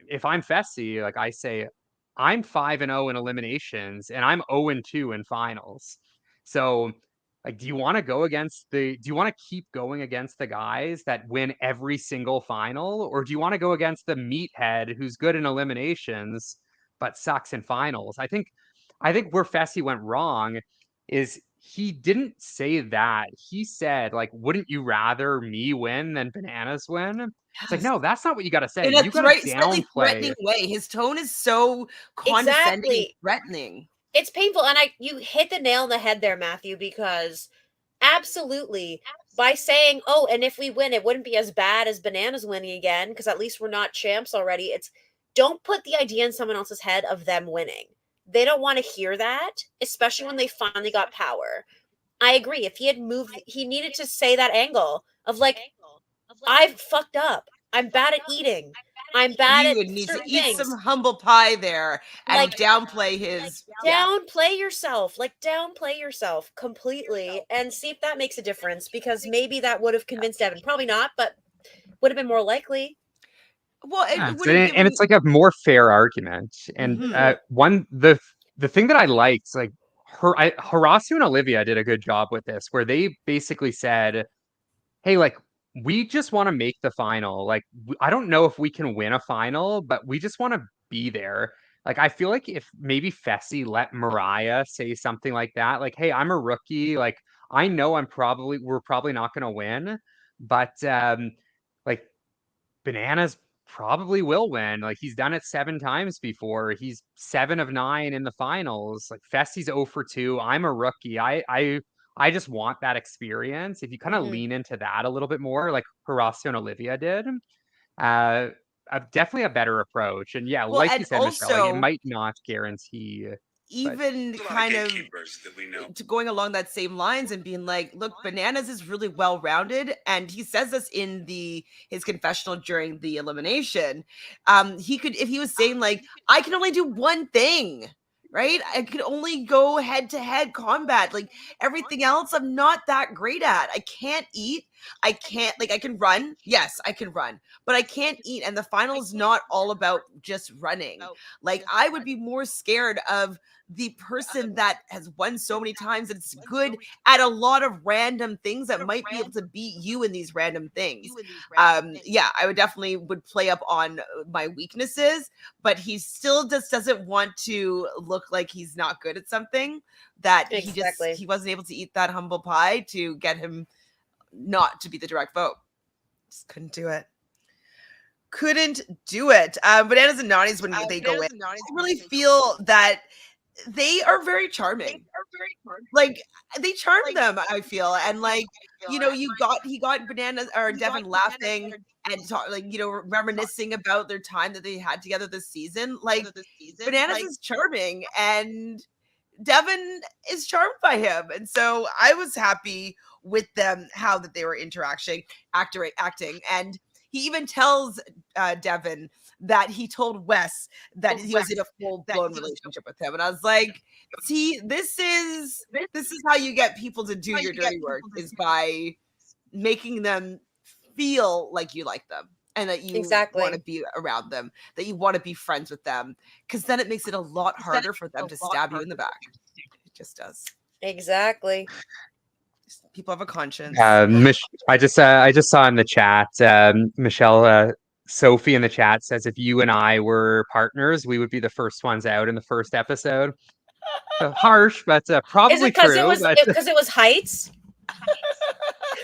Speaker 3: if I'm Fessy, like I say, I'm 5-0 in eliminations and I'm 0-2 in finals. So Like, do you want to keep going against the guys that win every single final? Or do you want to go against the meathead who's good in eliminations, but sucks in finals? I think where Fessy went wrong is he didn't say that. He said, like, wouldn't you rather me win than Bananas win? It's like,
Speaker 1: Yes.
Speaker 3: no, that's not what you got to say.
Speaker 1: In a
Speaker 3: You got to
Speaker 1: slightly threatening
Speaker 3: downplay.
Speaker 1: way. His tone is so condescending and threatening.
Speaker 4: It's painful, and you hit the nail on the head there, Matthew, because absolutely, by saying, oh, and if we win, it wouldn't be as bad as Bananas winning again, because at least we're not champs already. It's don't put the idea in someone else's head of them winning. They don't want to hear that, especially when they finally got power. I agree. If he had moved, he needed to say that angle of like, I've fucked up. I'm bad at eating. I'm bad
Speaker 1: You
Speaker 4: at
Speaker 1: would need to
Speaker 4: certain
Speaker 1: eat
Speaker 4: things.
Speaker 1: some humble pie there and
Speaker 4: Like,
Speaker 1: downplay his.
Speaker 4: downplay yourself. Like, downplay yourself completely and see if that makes a difference, because maybe that would have convinced Evan. Probably not, but would have been more likely.
Speaker 1: Well, it
Speaker 3: Yeah,
Speaker 1: wouldn't.
Speaker 3: and it's like a more fair argument. And
Speaker 1: Mhm.
Speaker 3: the thing that I liked, like Horacio and Olivia did a good job with this, where they basically said, hey, like, we just want to make the final. Like, I don't know if we can win a final, but we just want to be there. Like, I feel like if maybe Fessy let Mariah say something like that, like, hey, I'm a rookie. Like, I know we're probably not going to win, but like, Bananas probably will win. Like, he's done it 7 times before. He's 7 of 9 in the finals. Like, Fessy's 0 for 2. I'm a rookie. I just want that experience. If you kind of lean into that a little bit more, like Horacio and Olivia did, uh, definitely a better approach. And yeah,
Speaker 1: Well,
Speaker 3: like you
Speaker 1: and
Speaker 3: said, Michelle, like, it
Speaker 1: also
Speaker 3: might not guarantee, but
Speaker 1: even kind of to going along that same lines and being like, look, Bananas is really well rounded, and he says this in his confessional during the elimination. He could, if he was saying like, I can only do one thing, right? I could only go head to head combat. Like everything else, I'm not that great at. I can't eat. I can't, like, I can run. Yes, I can run, but I can't eat. And the final is not all about just running. Like, I would be more scared of the person that has won so many times and it's good at a lot of random things that might be able to beat you in these random things. Yeah, I would play up on my weaknesses, but he still just doesn't want to look like he's not good at something, that he wasn't able to eat that humble pie to get him not to be the direct vote. Just couldn't do it. Bananas and Nani's, when they go in, I really feel that they are very charming. Like, they charm them, I feel. And like, he got Bananas or Devin laughing and reminiscing about their time that they had together this season. Like, Bananas is charming and Devin is charmed by him. And so I was happy with them, how that they were acting. And he even tells Devin that he told Wes that he was in a full-blown relationship with him. And I was like, see, this is how you get people to do your dirty work, is by making them feel like you like them and that you want to be around them, that you want to be friends with them, because then it makes it a lot harder for them to stab you in the back. It just does.
Speaker 4: Exactly.
Speaker 1: People have a conscience.
Speaker 3: I just saw in the chat, Michelle, Sophie in the chat says, if you and I were partners, we would be the first ones out in the first episode. Harsh, but probably
Speaker 4: Is it because
Speaker 3: true.
Speaker 4: it was heights?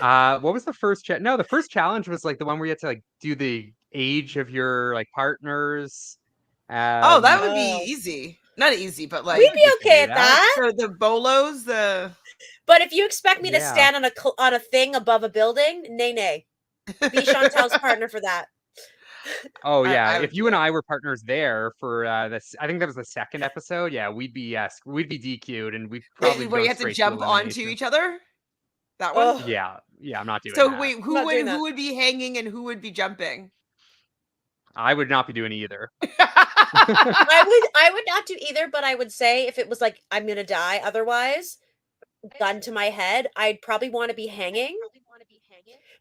Speaker 3: What was the first challenge? No, the first challenge was like the one where you had to like do the age of your like partners.
Speaker 1: That would be easy. Not easy, but like,
Speaker 4: we'd be okay at that.
Speaker 1: So the bolos,
Speaker 4: But if you expect me to stand on a thing above a building, nay. Be Chantel's partner for that.
Speaker 3: Oh yeah, if you and I were partners there for this, I think that was the second episode. Yeah, we'd be DQ'd, and we probably
Speaker 1: where you have to jump onto each other. That one.
Speaker 3: Yeah, I'm not doing.
Speaker 1: So
Speaker 3: that.
Speaker 1: wait, who would be hanging and who would be jumping?
Speaker 3: I would not be doing either.
Speaker 4: I would not do either, but I would say if it was like I'm gonna die otherwise, gun to my head, I'd probably want to be hanging,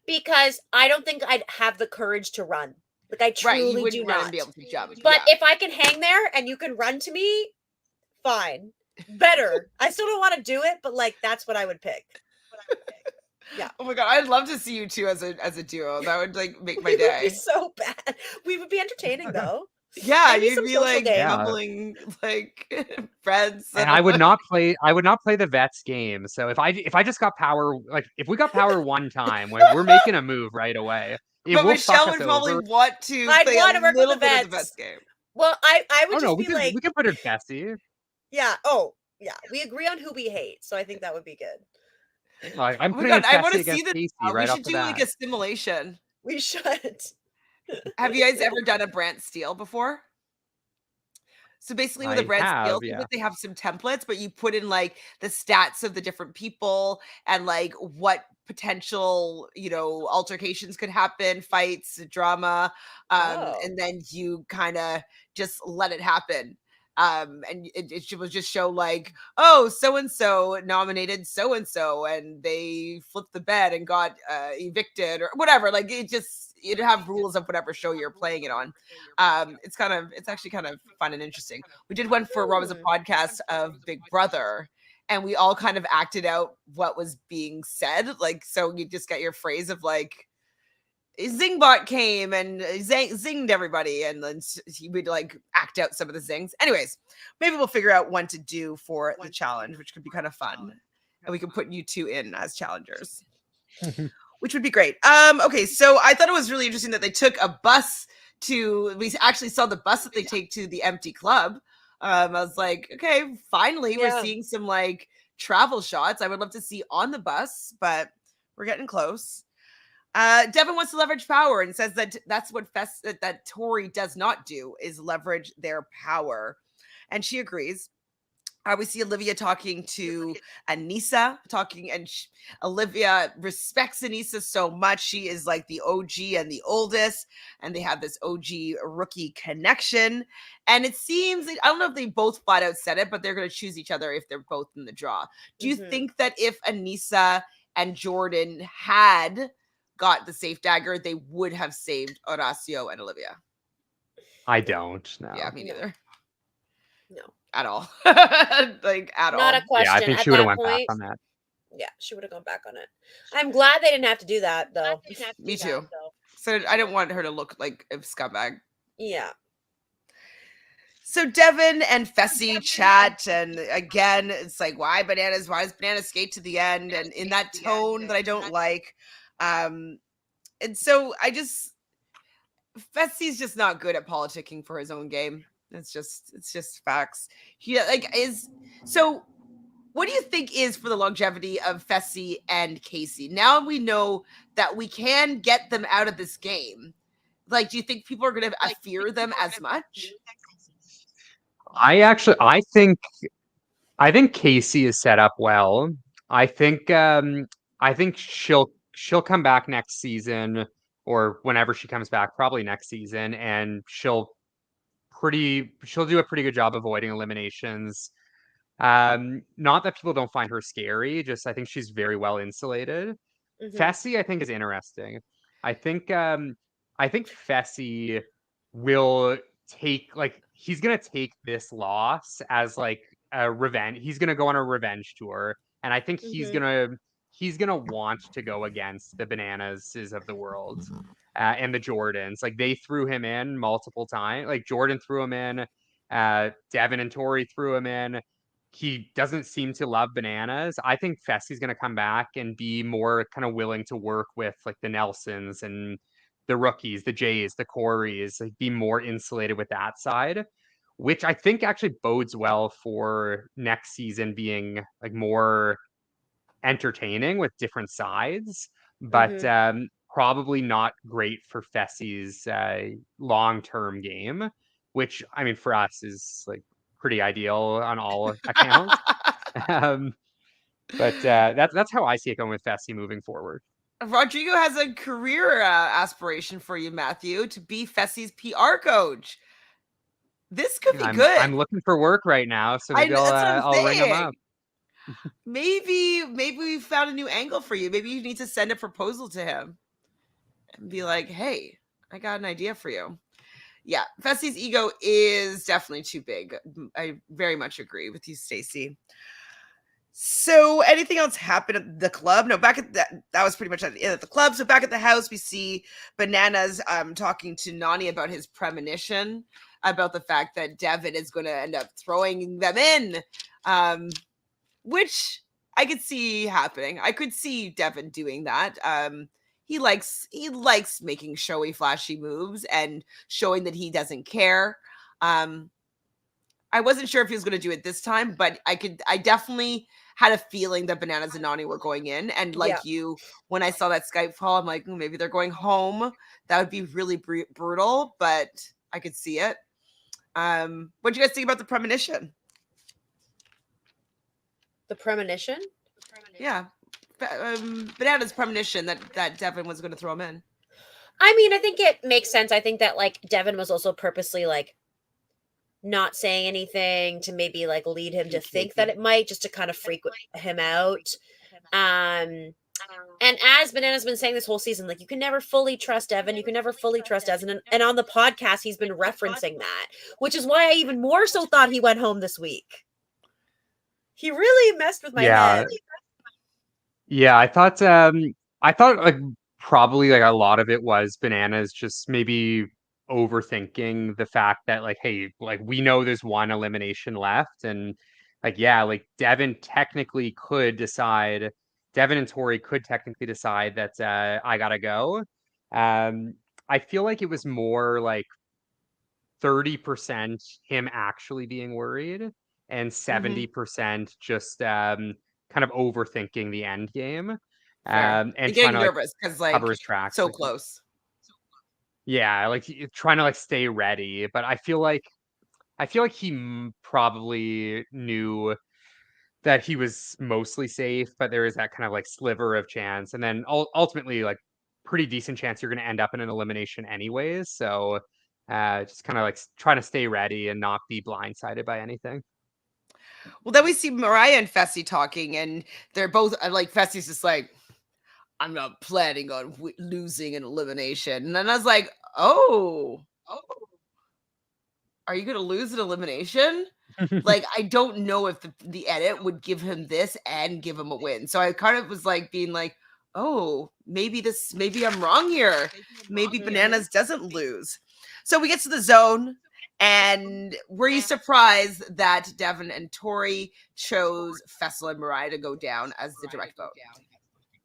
Speaker 4: because I don't think I'd have the courage to run. Like, I truly do not
Speaker 1: be able to jump.
Speaker 4: But if I can hang there and you can run to me, fine. Better. I still don't want to do it, but like, that's what I would pick. Yeah.
Speaker 1: Oh my god, I'd love to see you two as a duo. That would like make my
Speaker 4: We would be
Speaker 1: day.
Speaker 4: so bad. We would be entertaining though.
Speaker 1: Yeah,
Speaker 4: Maybe
Speaker 1: you'd
Speaker 4: some
Speaker 1: be
Speaker 4: social
Speaker 1: like
Speaker 4: game.
Speaker 1: bumbling like friends.
Speaker 3: And I would not play the vets game. So if I just got power, like if we got power one time, we're making a move right away. It
Speaker 1: But
Speaker 3: will fuck
Speaker 1: Michelle
Speaker 3: us
Speaker 1: would probably
Speaker 3: over.
Speaker 1: want to
Speaker 4: I'd
Speaker 1: play
Speaker 4: want
Speaker 1: a
Speaker 4: to work with
Speaker 1: little
Speaker 4: the
Speaker 1: bit of the
Speaker 4: vets.
Speaker 1: best game.
Speaker 4: Well, I would
Speaker 3: Oh
Speaker 4: just
Speaker 3: no,
Speaker 4: be like,
Speaker 3: we can put in Fessy.
Speaker 4: yeah. Oh, yeah. We agree on who we hate, so I think that would be good.
Speaker 3: Like I'm
Speaker 1: Oh my
Speaker 3: putting in
Speaker 1: god, I want
Speaker 3: Fessy
Speaker 1: to see
Speaker 3: against
Speaker 1: this.
Speaker 3: Casey
Speaker 1: We
Speaker 3: right off
Speaker 1: should
Speaker 3: the
Speaker 1: do like
Speaker 3: bat.
Speaker 1: a simulation.
Speaker 4: We should.
Speaker 1: Have you guys ever done a Brant Steele before? So basically with a
Speaker 3: I
Speaker 1: Brant Steele,
Speaker 3: have, yeah.
Speaker 1: they have some templates, but you put in like the stats of the different people and like what potential, altercations could happen, fights, drama.
Speaker 4: Oh.
Speaker 1: And then you kind of just let it happen. And it will just show like, oh, so-and-so nominated so-and-so and they flipped the bed and got evicted or whatever. Like it'd have rules of whatever show you're playing it on. It's actually kind of fun and interesting. We did one for what was a podcast of Big Brother, and we all kind of acted out what was being said. Like, so you just get your phrase of like, Zingbot came and zinged everybody, and then he would like act out some of the zings. Anyways, maybe we'll figure out one to do for the challenge, which could be kind of fun, and we can put you two in as challengers. Which would be great. Okay, so I thought it was really interesting that they took a bus we actually saw the bus that they take to the empty club. I was like, okay, finally we're seeing some like travel shots. I would love to see on the bus, but we're getting close. Devin wants to leverage power and says that that's what that Tori does not do is leverage their power. And she agrees. We see Olivia talking to Anissa, Olivia respects Anissa so much. She is like the OG and the oldest, and they have this OG rookie connection. And it seems, I don't know if they both flat out said it, but they're going to choose each other if they're both in the draw. Do you think that if Anissa and Jordan had got the safe dagger, they would have saved Horacio and Olivia?
Speaker 3: I don't know.
Speaker 1: Yeah, me neither.
Speaker 4: No.
Speaker 1: At all. Like at all.
Speaker 4: Not a question.
Speaker 3: Yeah, I think
Speaker 4: at
Speaker 3: she would have
Speaker 4: that
Speaker 3: went
Speaker 4: point,
Speaker 3: back on that.
Speaker 4: Yeah, she would have gone back on it. I'm glad they didn't have to do that though.
Speaker 1: Me too. So I didn't want her to look like a scumbag.
Speaker 4: Yeah.
Speaker 1: So Devin and Fessy chat, and again, it's like, why bananas? Why does banana skate to the end? And in that tone that I don't like. And so Fessy's just not good at politicking for his own game. It's just facts. So what do you think is for the longevity of Fessy and Casey? Now we know that we can get them out of this game. Like, do you think people are going to fear them as much?
Speaker 3: I think Casey is set up well. I think she'll come back next season or whenever she comes back, probably next season, and she'll do a pretty good job avoiding eliminations. Not that people don't find her scary, just I think she's very well insulated. Fessy, I think, is interesting. I think Fessy will he's gonna take this loss as like a revenge. He's gonna go on a revenge tour, and I think he's gonna want to go against the Bananases of the world and the Jordans. Like they threw him in multiple times. Like Jordan threw him in, Devin and Tori threw him in. He doesn't seem to love bananas. I think Fessy's going to come back and be more kind of willing to work with like the Nelsons and the rookies, the Jays, the Coreys, like be more insulated with that side, which I think actually bodes well for next season being like more entertaining with different sides, but probably not great for Fessy's long-term game, which I mean for us is like pretty ideal on all accounts. But that's how I see it going with Fessy moving forward.
Speaker 1: Rodrigo has a career aspiration for you, Matthew, to be Fessy's PR coach. This could be good.
Speaker 3: I'm looking for work right now, so maybe I'll ring him up.
Speaker 1: Maybe we found a new angle for you. Maybe you need to send a proposal to him and be like, hey, I got an idea for you. Yeah, Fessy's ego is definitely too big. I very much agree with you, Stacey. So anything else happened at the club? No, back at that was pretty much at the club. So back at the house, we see Bananas talking to Nani about his premonition, about the fact that Devin is going to end up throwing them in, which I could see happening. I could see Devin doing that. He likes making showy, flashy moves and showing that he doesn't care. I wasn't sure if he was going to do it this time, but I definitely had a feeling that Bananas and Nani were going in. And like you, when I saw that Skype call, I'm like, maybe they're going home. That would be really brutal, but I could see it. What do you guys think about the premonition?
Speaker 4: The premonition?
Speaker 1: Yeah. Bananas' premonition that Devin was going to throw him in.
Speaker 4: I mean, I think it makes sense. I think that like Devin was also purposely like not saying anything to maybe like lead him to think that it might, just to kind of freak him out. And as Banana's been saying this whole season, like, you can never fully trust Devin. You can never fully trust Devin. And on the podcast, he's been referencing that, which is why I even more so thought he went home this week. He really messed with my head.
Speaker 3: Yeah, I thought like probably like a lot of it was Bananas just maybe overthinking the fact that like, hey, like we know there's one elimination left, and like like Devin and Tori could technically decide that I gotta go. I feel like it was more like 30% him actually being worried and 70% just kind of overthinking the end game and trying to
Speaker 1: nervous because like
Speaker 3: cover his tracks.
Speaker 1: So close.
Speaker 3: Yeah, like trying to like stay ready, but I feel like he probably knew that he was mostly safe, but there is that kind of like sliver of chance, and then ultimately like pretty decent chance you're going to end up in an elimination anyways. So just kind of like trying to stay ready and not be blindsided by anything.
Speaker 1: Well, then we see Mariah and Fessy talking, and they're both like, Fessy's just like, I'm not planning on losing an elimination. And then I was like, oh, are you going to lose an elimination? Like, I don't know if the edit would give him this and give him a win. So I kind of was like being like, oh, maybe I'm wrong here. Maybe Bananas doesn't lose. So we get to the zone. And were you surprised that Devin and Tori chose Fessy and Mariah to go down as the direct vote?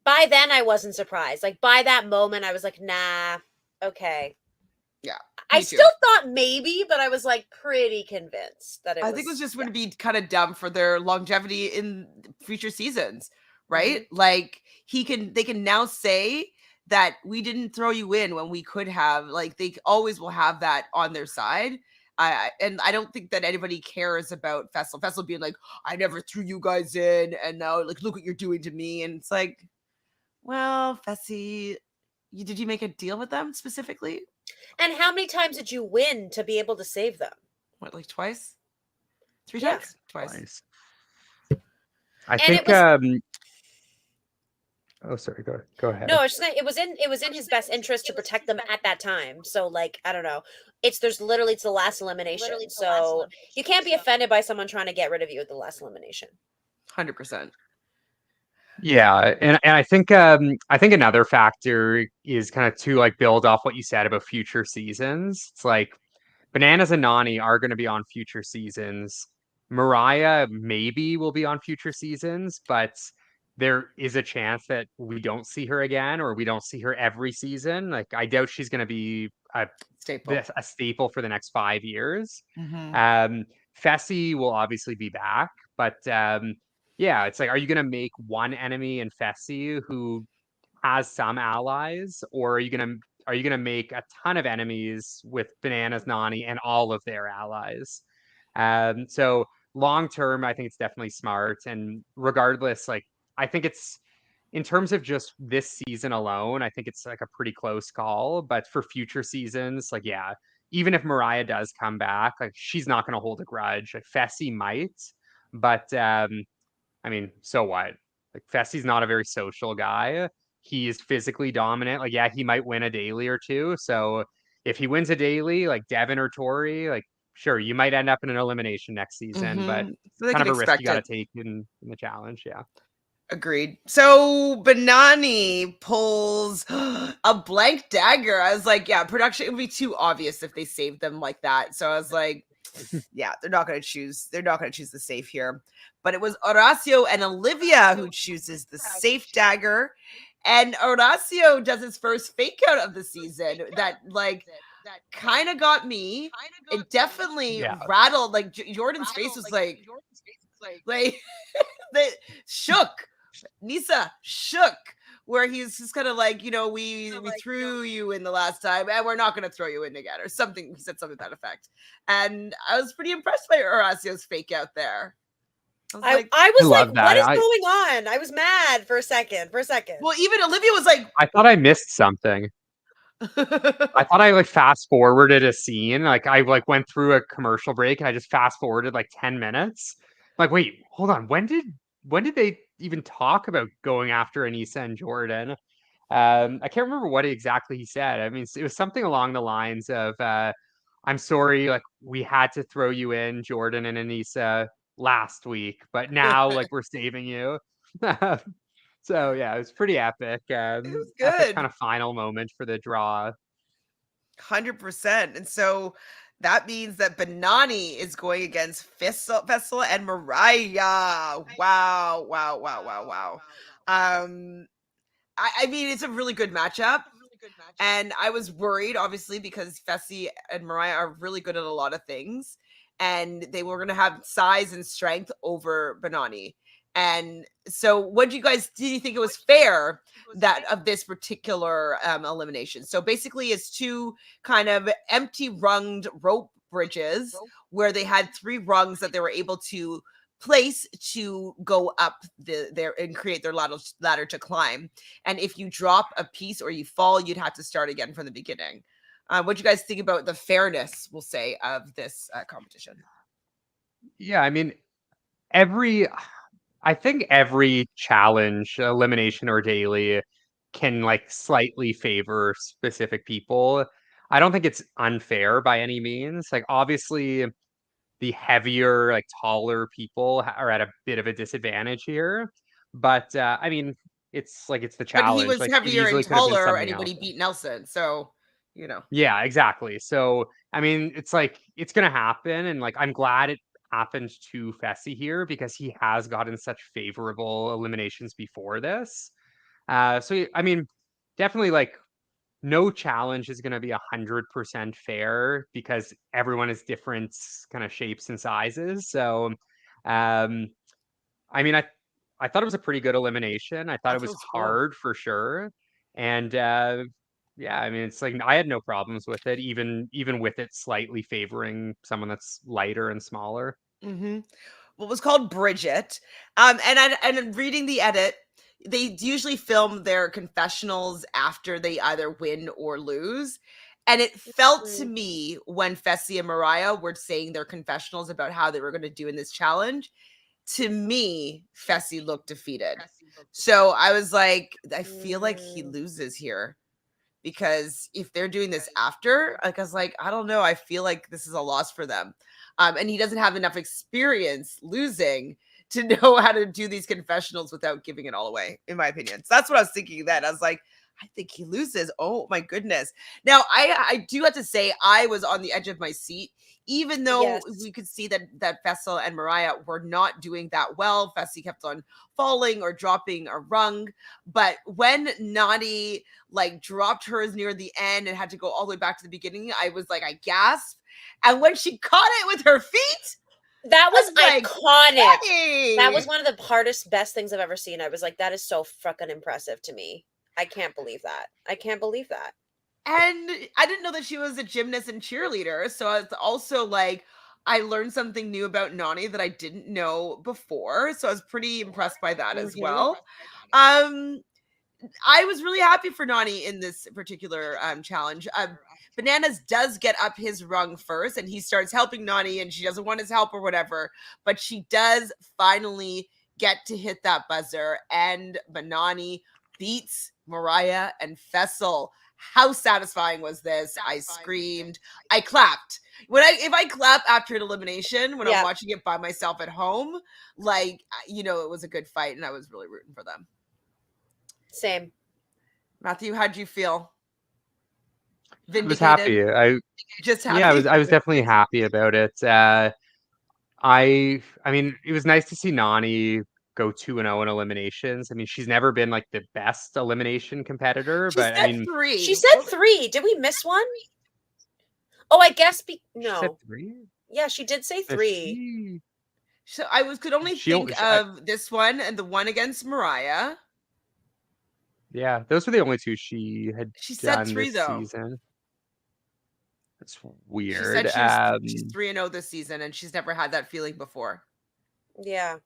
Speaker 4: By then, I wasn't surprised. Like, by that moment, I was like, nah, okay.
Speaker 1: Yeah.
Speaker 4: I still thought maybe, but I was like pretty convinced that
Speaker 1: I think it was just going to be kind of dumb for their longevity in future seasons, right? Mm-hmm. Like they can now say that we didn't throw you in when we could have. Like, they always will have that on their side. And I don't think that anybody cares about Fessy being like, I never threw you guys in, and now like look what you're doing to me. And it's like, well, Fessy, did you make a deal with them specifically?
Speaker 4: And how many times did you win to be able to save them?
Speaker 1: What, like twice? 3 times? Twice.
Speaker 3: I think oh, sorry. Go ahead.
Speaker 4: No, it was in his best interest to protect them at that time. So, like, I don't know. It's the last elimination. So you can't be offended by someone trying to get rid of you at the last elimination.
Speaker 1: 100%.
Speaker 3: Yeah, and I think another factor is kind of to like build off what you said about future seasons. It's like Bananas and Nani are going to be on future seasons. Mariah maybe will be on future seasons, but there is a chance that we don't see her again, or we don't see her every season. Like, I doubt she's going to be a staple for the next 5 years. Mm-hmm. Fessy will obviously be back, but yeah, it's like, are you going to make one enemy in Fessy who has some allies, or are you going to make a ton of enemies with Bananas, Nani, and all of their allies? So long term, I think it's definitely smart. And regardless, like, I think it's, in terms of just this season alone, I think it's like a pretty close call. But for future seasons, like, yeah, even if Mariah does come back, like, she's not going to hold a grudge. Like, Fessy might, but I mean, so what? Like, Fessy's not a very social guy. He is physically dominant. Like, yeah, he might win a daily or two. So if he wins a daily, like Devin or Tori, like, sure, you might end up in an elimination next season, but
Speaker 1: So they
Speaker 3: kind
Speaker 1: can
Speaker 3: of a risk you
Speaker 1: expect
Speaker 3: got to
Speaker 1: it.
Speaker 3: take in the challenge. Yeah.
Speaker 1: Agreed. So Banani pulls a blank dagger. I was like, yeah, production, it would be too obvious if they saved them like that. So I was like, yeah, they're not going to choose the safe here. But it was Horacio and Olivia who chooses the safe dagger. And Horacio does his first fake out of the season that like kind of got me. It definitely
Speaker 3: Yeah.
Speaker 1: rattled, like Jordan's face was like they shook. Nisa shook, where he's just kind of like, we threw you in the last time and we're not going to throw you in again, or something. He said something to that effect. And I was pretty impressed by Horacio's fake out there.
Speaker 4: I was
Speaker 3: I
Speaker 4: like,
Speaker 3: love
Speaker 4: what is
Speaker 3: that.
Speaker 4: going on? I was mad for a second.
Speaker 1: Well, even Olivia was like,
Speaker 3: I thought I missed something. I thought I like fast forwarded a scene. Like I like went through a commercial break and I just fast forwarded like 10 minutes. Like, wait, hold on. When did they even talk about going after Anissa and Jordan? I can't remember what exactly he said. I mean, it was something along the lines of, "I'm sorry, like we had to throw you in, Jordan and Anissa, last week, but now like we're saving you." So yeah, it was pretty epic.
Speaker 1: it was
Speaker 3: Epic
Speaker 1: good.
Speaker 3: kind of final moment for the draw.
Speaker 1: 100%. And so that means that Banani is going against Fessel and Mariah. Wow, wow, wow, wow, wow. I mean, it's a really good matchup. And I was worried, obviously, because Fessy and Mariah are really good at a lot of things. And they were going to have size and strength over Banani. And so, what did you think it was fair that of this particular elimination? So basically, it's two kind of empty runged rope bridges where they had 3 rungs that they were able to place to go up there and create their ladder to climb. And if you drop a piece or you fall, you'd have to start again from the beginning. What do you guys think about the fairness, we'll say, of this competition?
Speaker 3: Yeah, I mean, I think every challenge, elimination or daily, can like slightly favor specific people. I don't think it's unfair by any means. Like obviously the heavier, like taller people are at a bit of a disadvantage here. But I mean, it's the
Speaker 1: But he
Speaker 3: challenge.
Speaker 1: was
Speaker 3: Like it
Speaker 1: heavier and
Speaker 3: easily could have been
Speaker 1: taller,
Speaker 3: something
Speaker 1: and
Speaker 3: else.
Speaker 1: he beat Nelson. So, you know.
Speaker 3: Yeah, exactly. So, I mean, it's like it's gonna happen, and like I'm glad it happened to Fessy here because he has gotten such favorable eliminations before this. I mean, definitely like no challenge is gonna be 100% fair because everyone is different kind of shapes and sizes. So, um, I mean, I thought it was a pretty good elimination. I thought it
Speaker 1: That's
Speaker 3: was
Speaker 1: what's cool.
Speaker 3: hard for sure, and yeah, I mean, it's like I had no problems with it, even with it slightly favoring someone that's lighter and smaller.
Speaker 1: Mm-hmm. What was called Bridget. And reading the edit, they usually film their confessionals after they either win or lose. And it felt to me when Fessy and Mariah were saying their confessionals about how they were going to do in this challenge, to me, Fessy looked defeated. So I was like, I feel like he loses here. Because if they're doing this after, like I was like, I don't know, I feel like this is a loss for them. And he doesn't have enough experience losing to know how to do these confessionals without giving it all away, in my opinion. So that's what I was thinking then. I was like, I think he loses. Oh my goodness. Now I do have to say I was on the edge of my seat, even though we could see that Fessel and Mariah were not doing that well. Fessy kept on falling or dropping a rung. But when Nadi like dropped hers near the end and had to go all the way back to the beginning, I was like, I gasped. And when she caught it with her feet,
Speaker 4: that was iconic.
Speaker 1: Hey!
Speaker 4: That was one of the hardest, best things I've ever seen. I was like, that is so fucking impressive to me. I can't believe that. I can't believe that.
Speaker 1: And I didn't know that she was a gymnast and cheerleader. So I was also like, I learned something new about Nani that I didn't know before. So I was pretty impressed by that as well. I was really happy for Nani in this particular challenge. Bananas does get up his rung first and he starts helping Nani and she doesn't want his help or whatever, but she does finally get to hit that buzzer and Banani beats Mariah and Fessel. how satisfying was this? I screamed. I clapped. If I clap after an elimination when I'm watching it by myself at home, like, it was a good fight and I was really rooting for them.
Speaker 4: Same.
Speaker 1: Matthew, how'd you feel?
Speaker 3: I was happy.
Speaker 1: Just happy.
Speaker 3: Yeah, I was definitely happy about it. I mean, it was nice to see Nani go 2-0 in eliminations. I mean, she's never been like the best elimination competitor, but I mean,
Speaker 1: 3.
Speaker 4: She said 3. Did we miss one? Oh, I guess no.
Speaker 3: She said 3?
Speaker 4: Yeah, she did say 3.
Speaker 1: So I could only think of this one and the one against Mariah.
Speaker 3: Yeah, those were the only 2 she had done
Speaker 1: 3
Speaker 3: this
Speaker 1: though.
Speaker 3: season. That's weird.
Speaker 1: She said she's 3-0 this season, and she's never had that feeling before.
Speaker 4: Yeah.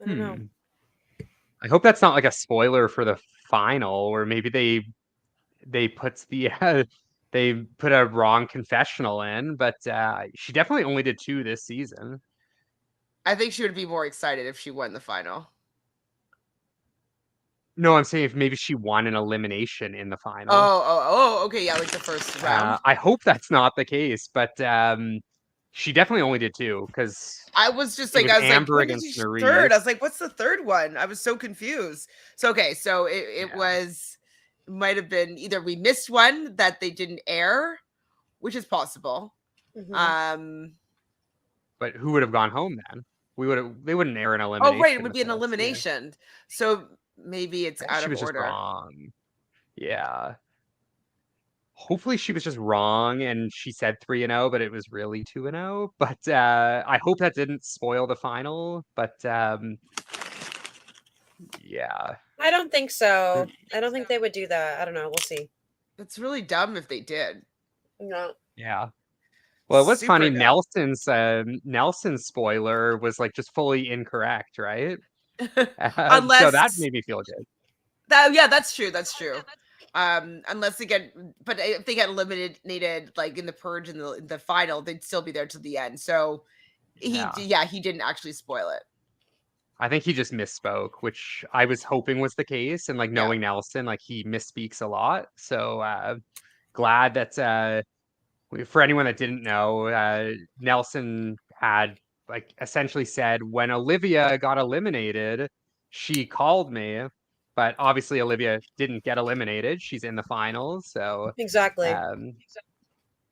Speaker 4: I don't know.
Speaker 3: I hope that's not like a spoiler for the final, or maybe they put they put a wrong confessional in, but she definitely only did 2 this season.
Speaker 1: I think she would be more excited if she won the final.
Speaker 3: No, I'm saying if maybe she won an elimination in the final.
Speaker 1: Okay, yeah, like the first round.
Speaker 3: I hope that's not the case, but she definitely only did 2 because
Speaker 1: I was just like, I was
Speaker 3: Amber
Speaker 1: like,
Speaker 3: against Nerys.
Speaker 1: Third? I was like, what's the third one? I was so confused. So okay, so it might have been either we missed one that they didn't air, which is possible.
Speaker 4: Mm-hmm.
Speaker 3: But who would have gone home then? They wouldn't air an elimination.
Speaker 1: Oh, right, it would be an elimination. Yeah. So maybe it's out of order. She was just
Speaker 3: wrong. Yeah. Hopefully she was just wrong and she said 3-0, but it was really 2-0. But I hope that didn't spoil the final. But yeah.
Speaker 4: I don't think so. I don't think they would do that. I don't know. We'll see.
Speaker 1: It's really dumb if they did.
Speaker 4: No.
Speaker 3: Yeah. Well, it was funny. Dumb. Nelson's spoiler was like just fully incorrect, right?
Speaker 1: Unless
Speaker 3: so that made me feel good.
Speaker 1: That's true. That's true. Unless they but if they get eliminated like in the purge in the final, they'd still be there to the end. So he didn't actually spoil it.
Speaker 3: I think he just misspoke, which I was hoping was the case. And like knowing Nelson, like he misspeaks a lot. So glad that for anyone that didn't know, Nelson had like essentially said when Olivia got eliminated, she called me, but obviously Olivia didn't get eliminated. She's in the finals, so
Speaker 4: exactly.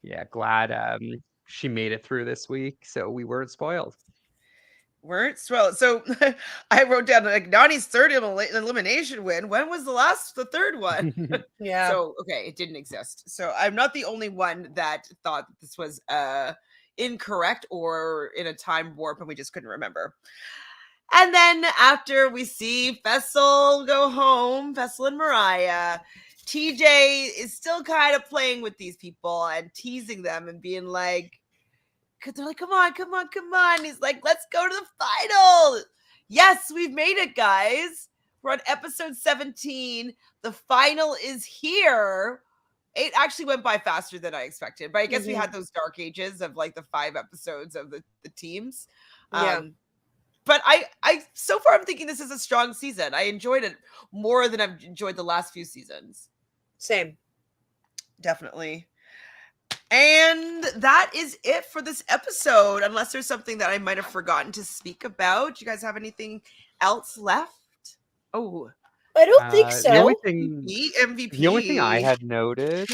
Speaker 3: Yeah, glad she made it through this week, so we weren't spoiled.
Speaker 1: So I wrote down like Nani's third elimination win. When was the third one?
Speaker 4: Yeah.
Speaker 1: So okay, it didn't exist. So I'm not the only one that thought this was incorrect or in a time warp and we just couldn't remember. And then after we see Fessy go home, Fessy and Mariah, TJ is still kind of playing with these people and teasing them and being like, because they're like, come on. He's like, let's go to the final. Yes, we've made it, guys. We're on episode 17. The final is here. It actually went by faster than I expected. But I guess we had those dark ages of like the 5 episodes of the teams.
Speaker 4: Yeah.
Speaker 1: But I so far I'm thinking this is a strong season. I enjoyed it more than I've enjoyed the last few seasons.
Speaker 4: Same.
Speaker 1: Definitely. And that is it for this episode, unless there's something that I might have forgotten to speak about. Do you guys have anything else left? Oh,
Speaker 4: I don't think so.
Speaker 3: The only thing I had noted.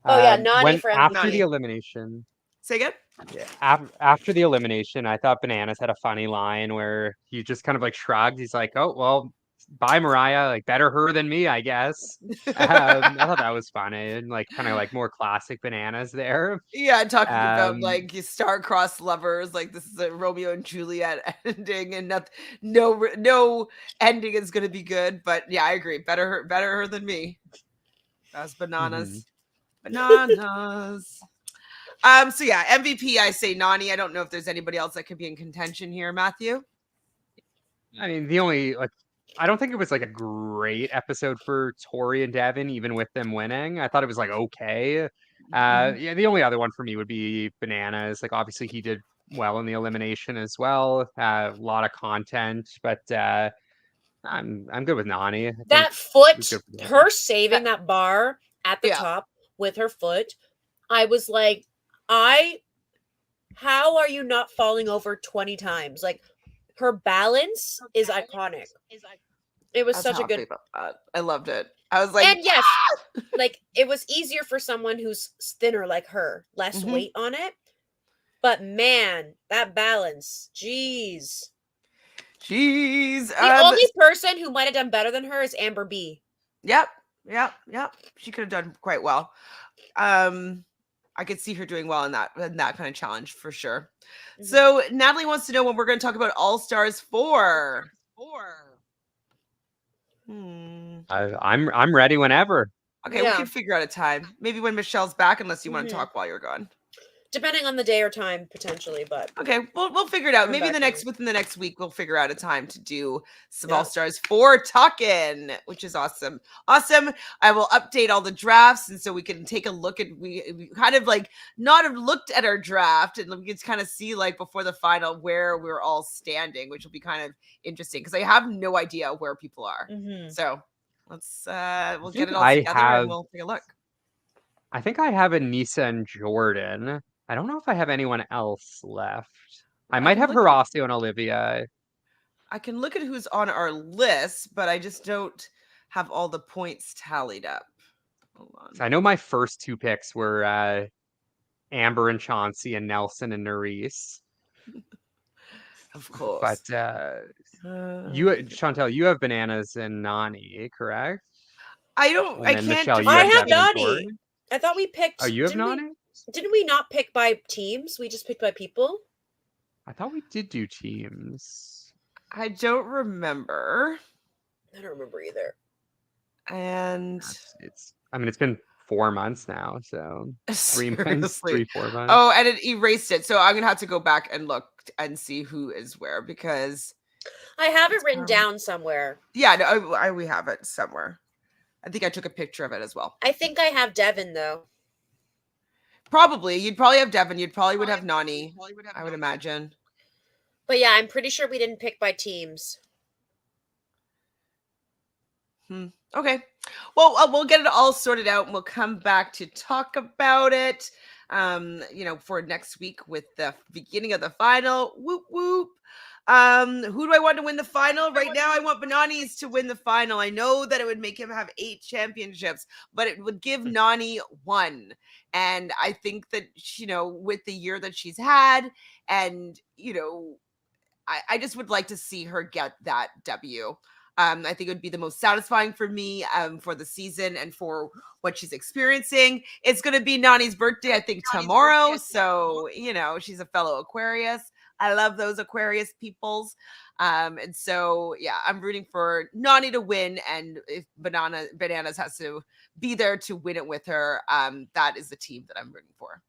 Speaker 4: Nani for
Speaker 3: after
Speaker 4: Nani.
Speaker 3: The elimination.
Speaker 1: Say again?
Speaker 3: Yeah, after the elimination, I thought Bananas had a funny line where he just kind of like shrugged. He's like, "Oh well, bye Mariah, like better her than me, I guess." I thought that was funny and like kind of like more classic Bananas there.
Speaker 1: Yeah, talking about like star-crossed lovers, like this is a Romeo and Juliet ending, and no ending is gonna be good. But yeah, I agree. Better her than me. That's bananas. Bananas. So yeah, MVP. I say Nani. I don't know if there's anybody else that could be in contention here, Matthew.
Speaker 3: I mean, the only I don't think it was like a great episode for Tori and Devin, even with them winning. I thought it was like okay. Yeah, the only other one for me would be Bananas. Like obviously he did well in the elimination as well. A lot of content, but I'm good with Nani. I think
Speaker 4: That
Speaker 3: it was
Speaker 4: foot,
Speaker 3: good for both.
Speaker 4: her saving that bar at the
Speaker 1: Yeah.
Speaker 4: top with her foot, I was like, how are you not falling over 20 times? Like, her balance is iconic. It was
Speaker 1: I was
Speaker 4: such a
Speaker 1: happy
Speaker 4: good.
Speaker 1: about that. I loved it. I was like,
Speaker 4: And yes, like it was easier for someone who's thinner like her, less
Speaker 1: Mhm.
Speaker 4: weight on it. But man, that balance, jeez.
Speaker 1: jeez.
Speaker 4: The only person who might have done better than her is Amber B.
Speaker 1: Yep. She could have done quite well. I could see her doing well in that kind of challenge for sure.
Speaker 4: Mhm.
Speaker 1: So Natalie wants to know when we're going to talk about All Stars 4.
Speaker 3: I'm ready whenever.
Speaker 1: Okay, we
Speaker 4: Yeah.
Speaker 1: can figure out a time. Maybe when Michelle's back, unless you want
Speaker 4: Mhm.
Speaker 1: to talk while you're gone.
Speaker 4: Depending on the day or time, potentially, but
Speaker 1: Okay, we'll figure it out.
Speaker 4: I'm
Speaker 1: Maybe
Speaker 4: back
Speaker 1: within the next week, we'll figure out a time to do some
Speaker 4: Yeah.
Speaker 1: All Stars 4 talking, which is awesome. Awesome. I will update all the drafts, and so we can take a look at we kind of like not have looked at our draft, and we can kind of see like before the final where we're all standing, which will be kind of interesting because I have no idea where people are.
Speaker 4: Mhm.
Speaker 1: So let's we'll
Speaker 3: think
Speaker 1: get it all
Speaker 3: I
Speaker 1: together
Speaker 3: have-
Speaker 1: and we'll take a look.
Speaker 3: I think I have Anissa and Jordan. I don't know if I have anyone else left. I might
Speaker 1: can
Speaker 3: have
Speaker 1: look at-
Speaker 3: Horacio and Olivia.
Speaker 1: I can look at who's on our list, but I just don't have all the points tallied up. Hold on.
Speaker 3: I know my first two picks were Amber and Chauncey and Nelson and Nerys.
Speaker 1: Of course.
Speaker 3: But Chantele, you have Bananas and Nani, correct?
Speaker 1: I don't.
Speaker 3: And
Speaker 1: I
Speaker 3: then
Speaker 1: can't.
Speaker 3: Michelle, you
Speaker 4: I
Speaker 3: have
Speaker 4: have
Speaker 3: Devin and
Speaker 4: Nani.
Speaker 3: Tori.
Speaker 4: I thought we picked.
Speaker 3: Oh, you have Nani?
Speaker 4: Didn't we not pick by teams? We just picked by people.
Speaker 3: I thought we did do teams.
Speaker 1: I don't remember.
Speaker 4: I don't remember either.
Speaker 1: And
Speaker 3: it's been 4 months now, so 3 months,
Speaker 1: seriously.
Speaker 3: 4 months.
Speaker 1: Oh, and it erased it. So I'm gonna have to go back and look and see who is where because
Speaker 4: I have it written down somewhere.
Speaker 1: yeah, no, we have it somewhere. I think I took a picture of it as well.
Speaker 4: I think I have Devin though.
Speaker 1: Probably. You'd probably have Devin. You'd probably would have Nani. I would imagine.
Speaker 4: But yeah, I'm pretty sure we didn't pick by teams.
Speaker 1: Okay. Well, we'll get it all sorted out and we'll come back to talk about it. For next week with the beginning of the final. Whoop whoop. Who do I want to win the final? Right now, I want Bananis to win the final. I know that it would make him have 8 championships, but it would give Nani 1. And I think that, with the year that she's had, and, I just would like to see her get that W. I think it would be the most satisfying for me for the season and for what she's experiencing. It's going to be Nani's birthday, I think, tomorrow. So, she's a fellow Aquarius. I love those Aquarius peoples. And so, yeah, I'm rooting for Nani to win. And if Bananas has to be there to win it with her, that is the team that I'm rooting for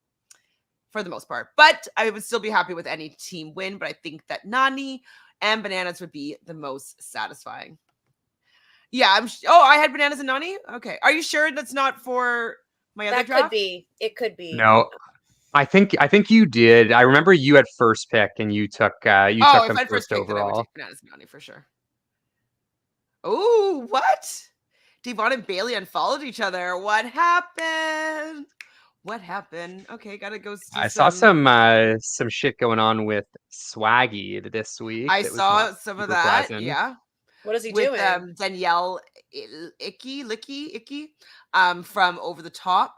Speaker 1: the most part. But I would still be happy with any team win. But I think that Nani and Bananas would be the most satisfying. Yeah, I had Bananas and Nani? Okay. Are you sure that's not for my other draft?
Speaker 4: That could be. It could be.
Speaker 3: No. I think you did. I remember you had first pick and you took took them
Speaker 1: if
Speaker 3: first
Speaker 1: pick,
Speaker 3: overall.
Speaker 1: then I would take Bananas and Nani for sure. Oh, what? Devon and Bailey unfollowed each other. What happened? Okay, gotta go.
Speaker 3: I saw some shit going on with Swaggy this week.
Speaker 1: I saw some of that.
Speaker 3: Pleasant.
Speaker 1: Yeah.
Speaker 4: What is he
Speaker 1: with
Speaker 4: doing?
Speaker 1: Danielle Icky from Over the Top.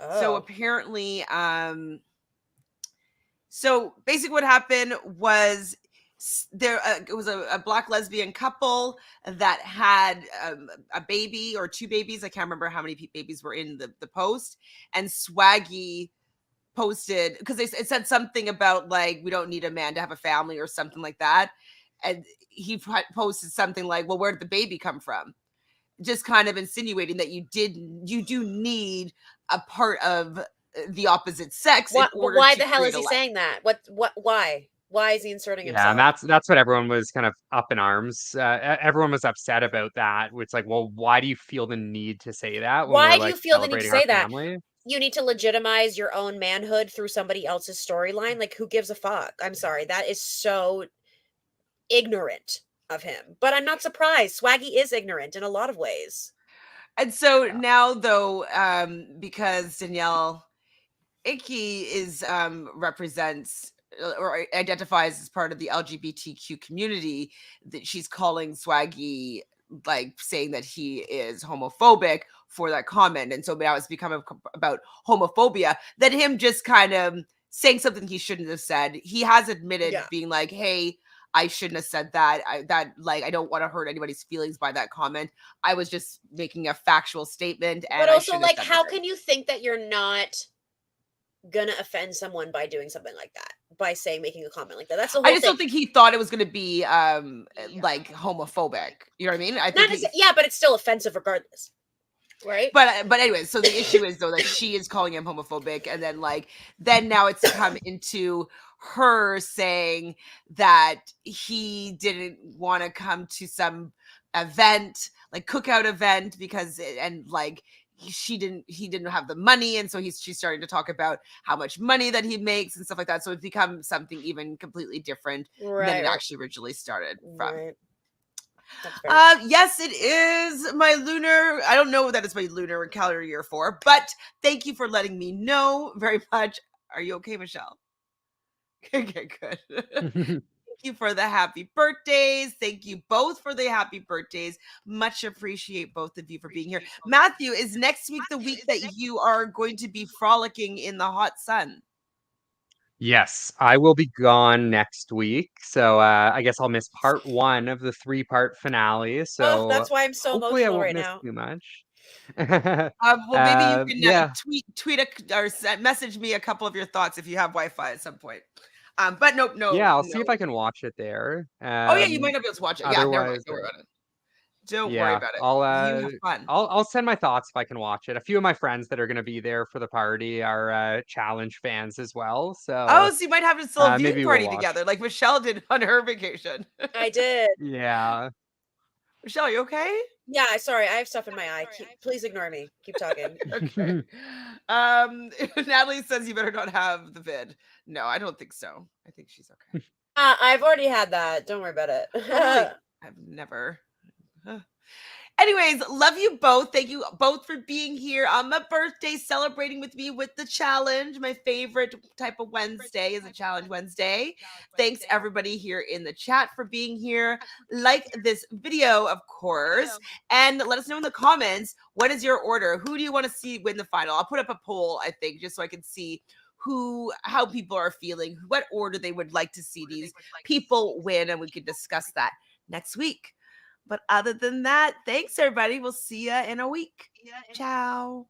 Speaker 4: Oh.
Speaker 1: So apparently, so basically what happened was there it was a Black lesbian couple that had a baby or 2 babies. I can't remember how many babies were in the post. And Swaggy posted, because it said something about like, we don't need a man to have a family or something like that. And he posted something like, well, where did the baby come from? Just kind of insinuating that you do need a part of the opposite sex.
Speaker 4: Why the hell is he saying that? Why? Why is he inserting himself?
Speaker 3: Yeah, and that's what everyone was kind of up in arms. Everyone was upset about that. It's like, well, why do you feel the need to say that?
Speaker 4: Why do you feel the need to say that? You need to legitimize your own manhood through somebody else's storyline. Like, who gives a fuck? I'm sorry. That is so ignorant of him. But I'm not surprised. Swaggy is ignorant in a lot of ways.
Speaker 1: And so
Speaker 3: Yeah.
Speaker 1: now, though, because Danielle Icky is represents or identifies as part of the LGBTQ community, that she's calling Swaggy, like saying that he is homophobic for that comment, and so now it's become about homophobia. That him just kind of saying something he shouldn't have said. He has admitted
Speaker 4: Yeah.
Speaker 1: being like, "Hey, I shouldn't have said that. I don't want to hurt anybody's feelings by that comment. I was just making a factual statement, and
Speaker 4: But
Speaker 1: I
Speaker 4: also,
Speaker 1: shouldn't
Speaker 4: like,
Speaker 1: have said
Speaker 4: how
Speaker 1: anything."
Speaker 4: can you think that you're not gonna offend someone by doing something like that? By saying, making a comment like that? That's the
Speaker 1: I
Speaker 4: whole
Speaker 1: just
Speaker 4: thing.
Speaker 1: don't think he thought it was going to be like homophobic. You know what I mean? I think
Speaker 4: Yeah, but it's still offensive regardless, right?
Speaker 1: but anyway, so the issue is though that she is calling him homophobic, and then now it's come into her saying that he didn't want to come to some event, like cookout event, because he didn't have the money, and so she's starting to talk about how much money that he makes and stuff like that. So it's become something even completely different than it actually originally started from.
Speaker 4: Right. That's fair.
Speaker 1: Yes, it is my lunar. I don't know what that is my lunar calendar year for, but thank you for letting me know very much. Are you okay, Michelle? Okay, good. Thank you for the happy birthdays. Thank you both for the happy birthdays. Much appreciate both of you for being here. Matthew, is next week the week that you are going to be frolicking in the hot sun?
Speaker 3: Yes, I will be gone next week, so I guess I'll miss part 1 of the 3-part finale.
Speaker 4: Oh,
Speaker 3: So
Speaker 4: that's why I'm so
Speaker 3: hopefully I
Speaker 4: emotional
Speaker 3: won't
Speaker 4: right
Speaker 3: miss
Speaker 4: now.
Speaker 3: too much.
Speaker 1: Well, maybe you can
Speaker 3: Yeah,
Speaker 1: tweet or message me a couple of your thoughts if you have Wi-Fi at some point. But no,
Speaker 3: yeah, I'll see if I can watch it there.
Speaker 1: Oh yeah, you might not be able to watch it. Yeah, never mind.
Speaker 3: Otherwise,
Speaker 1: Don't worry about it. Don't worry
Speaker 3: yeah,
Speaker 1: about it.
Speaker 3: I'll
Speaker 1: You have fun.
Speaker 3: I'll send my thoughts if I can watch it. A few of my friends that are going to be there for the party are challenge fans as well, so
Speaker 1: Oh, so you might have a still viewing
Speaker 3: maybe we'll
Speaker 1: party
Speaker 3: watch.
Speaker 1: together, like Michelle did on her vacation.
Speaker 4: I did.
Speaker 3: Yeah.
Speaker 1: Michelle, you okay?
Speaker 4: Yeah, sorry, I have stuff in my eye. Please ignore me. Keep talking.
Speaker 1: Okay. Natalie says you better not have the vid. No, I don't think so. I think she's okay.
Speaker 4: I've already had that. Don't worry about it.
Speaker 1: Really? I've never. Anyways, love you both. Thank you both for being here on my birthday, celebrating with me with the challenge. My favorite type of Wednesday is a challenge Wednesday. Thanks everybody here in the chat for being here. Like this video, of course, and let us know in the comments, what is your order? Who do you want to see win the final? I'll put up a poll, I think, just so I can see how people are feeling, what order they would like to see these people win, and we can discuss that next week. But other than that, thanks everybody. We'll see you in a week. Ciao.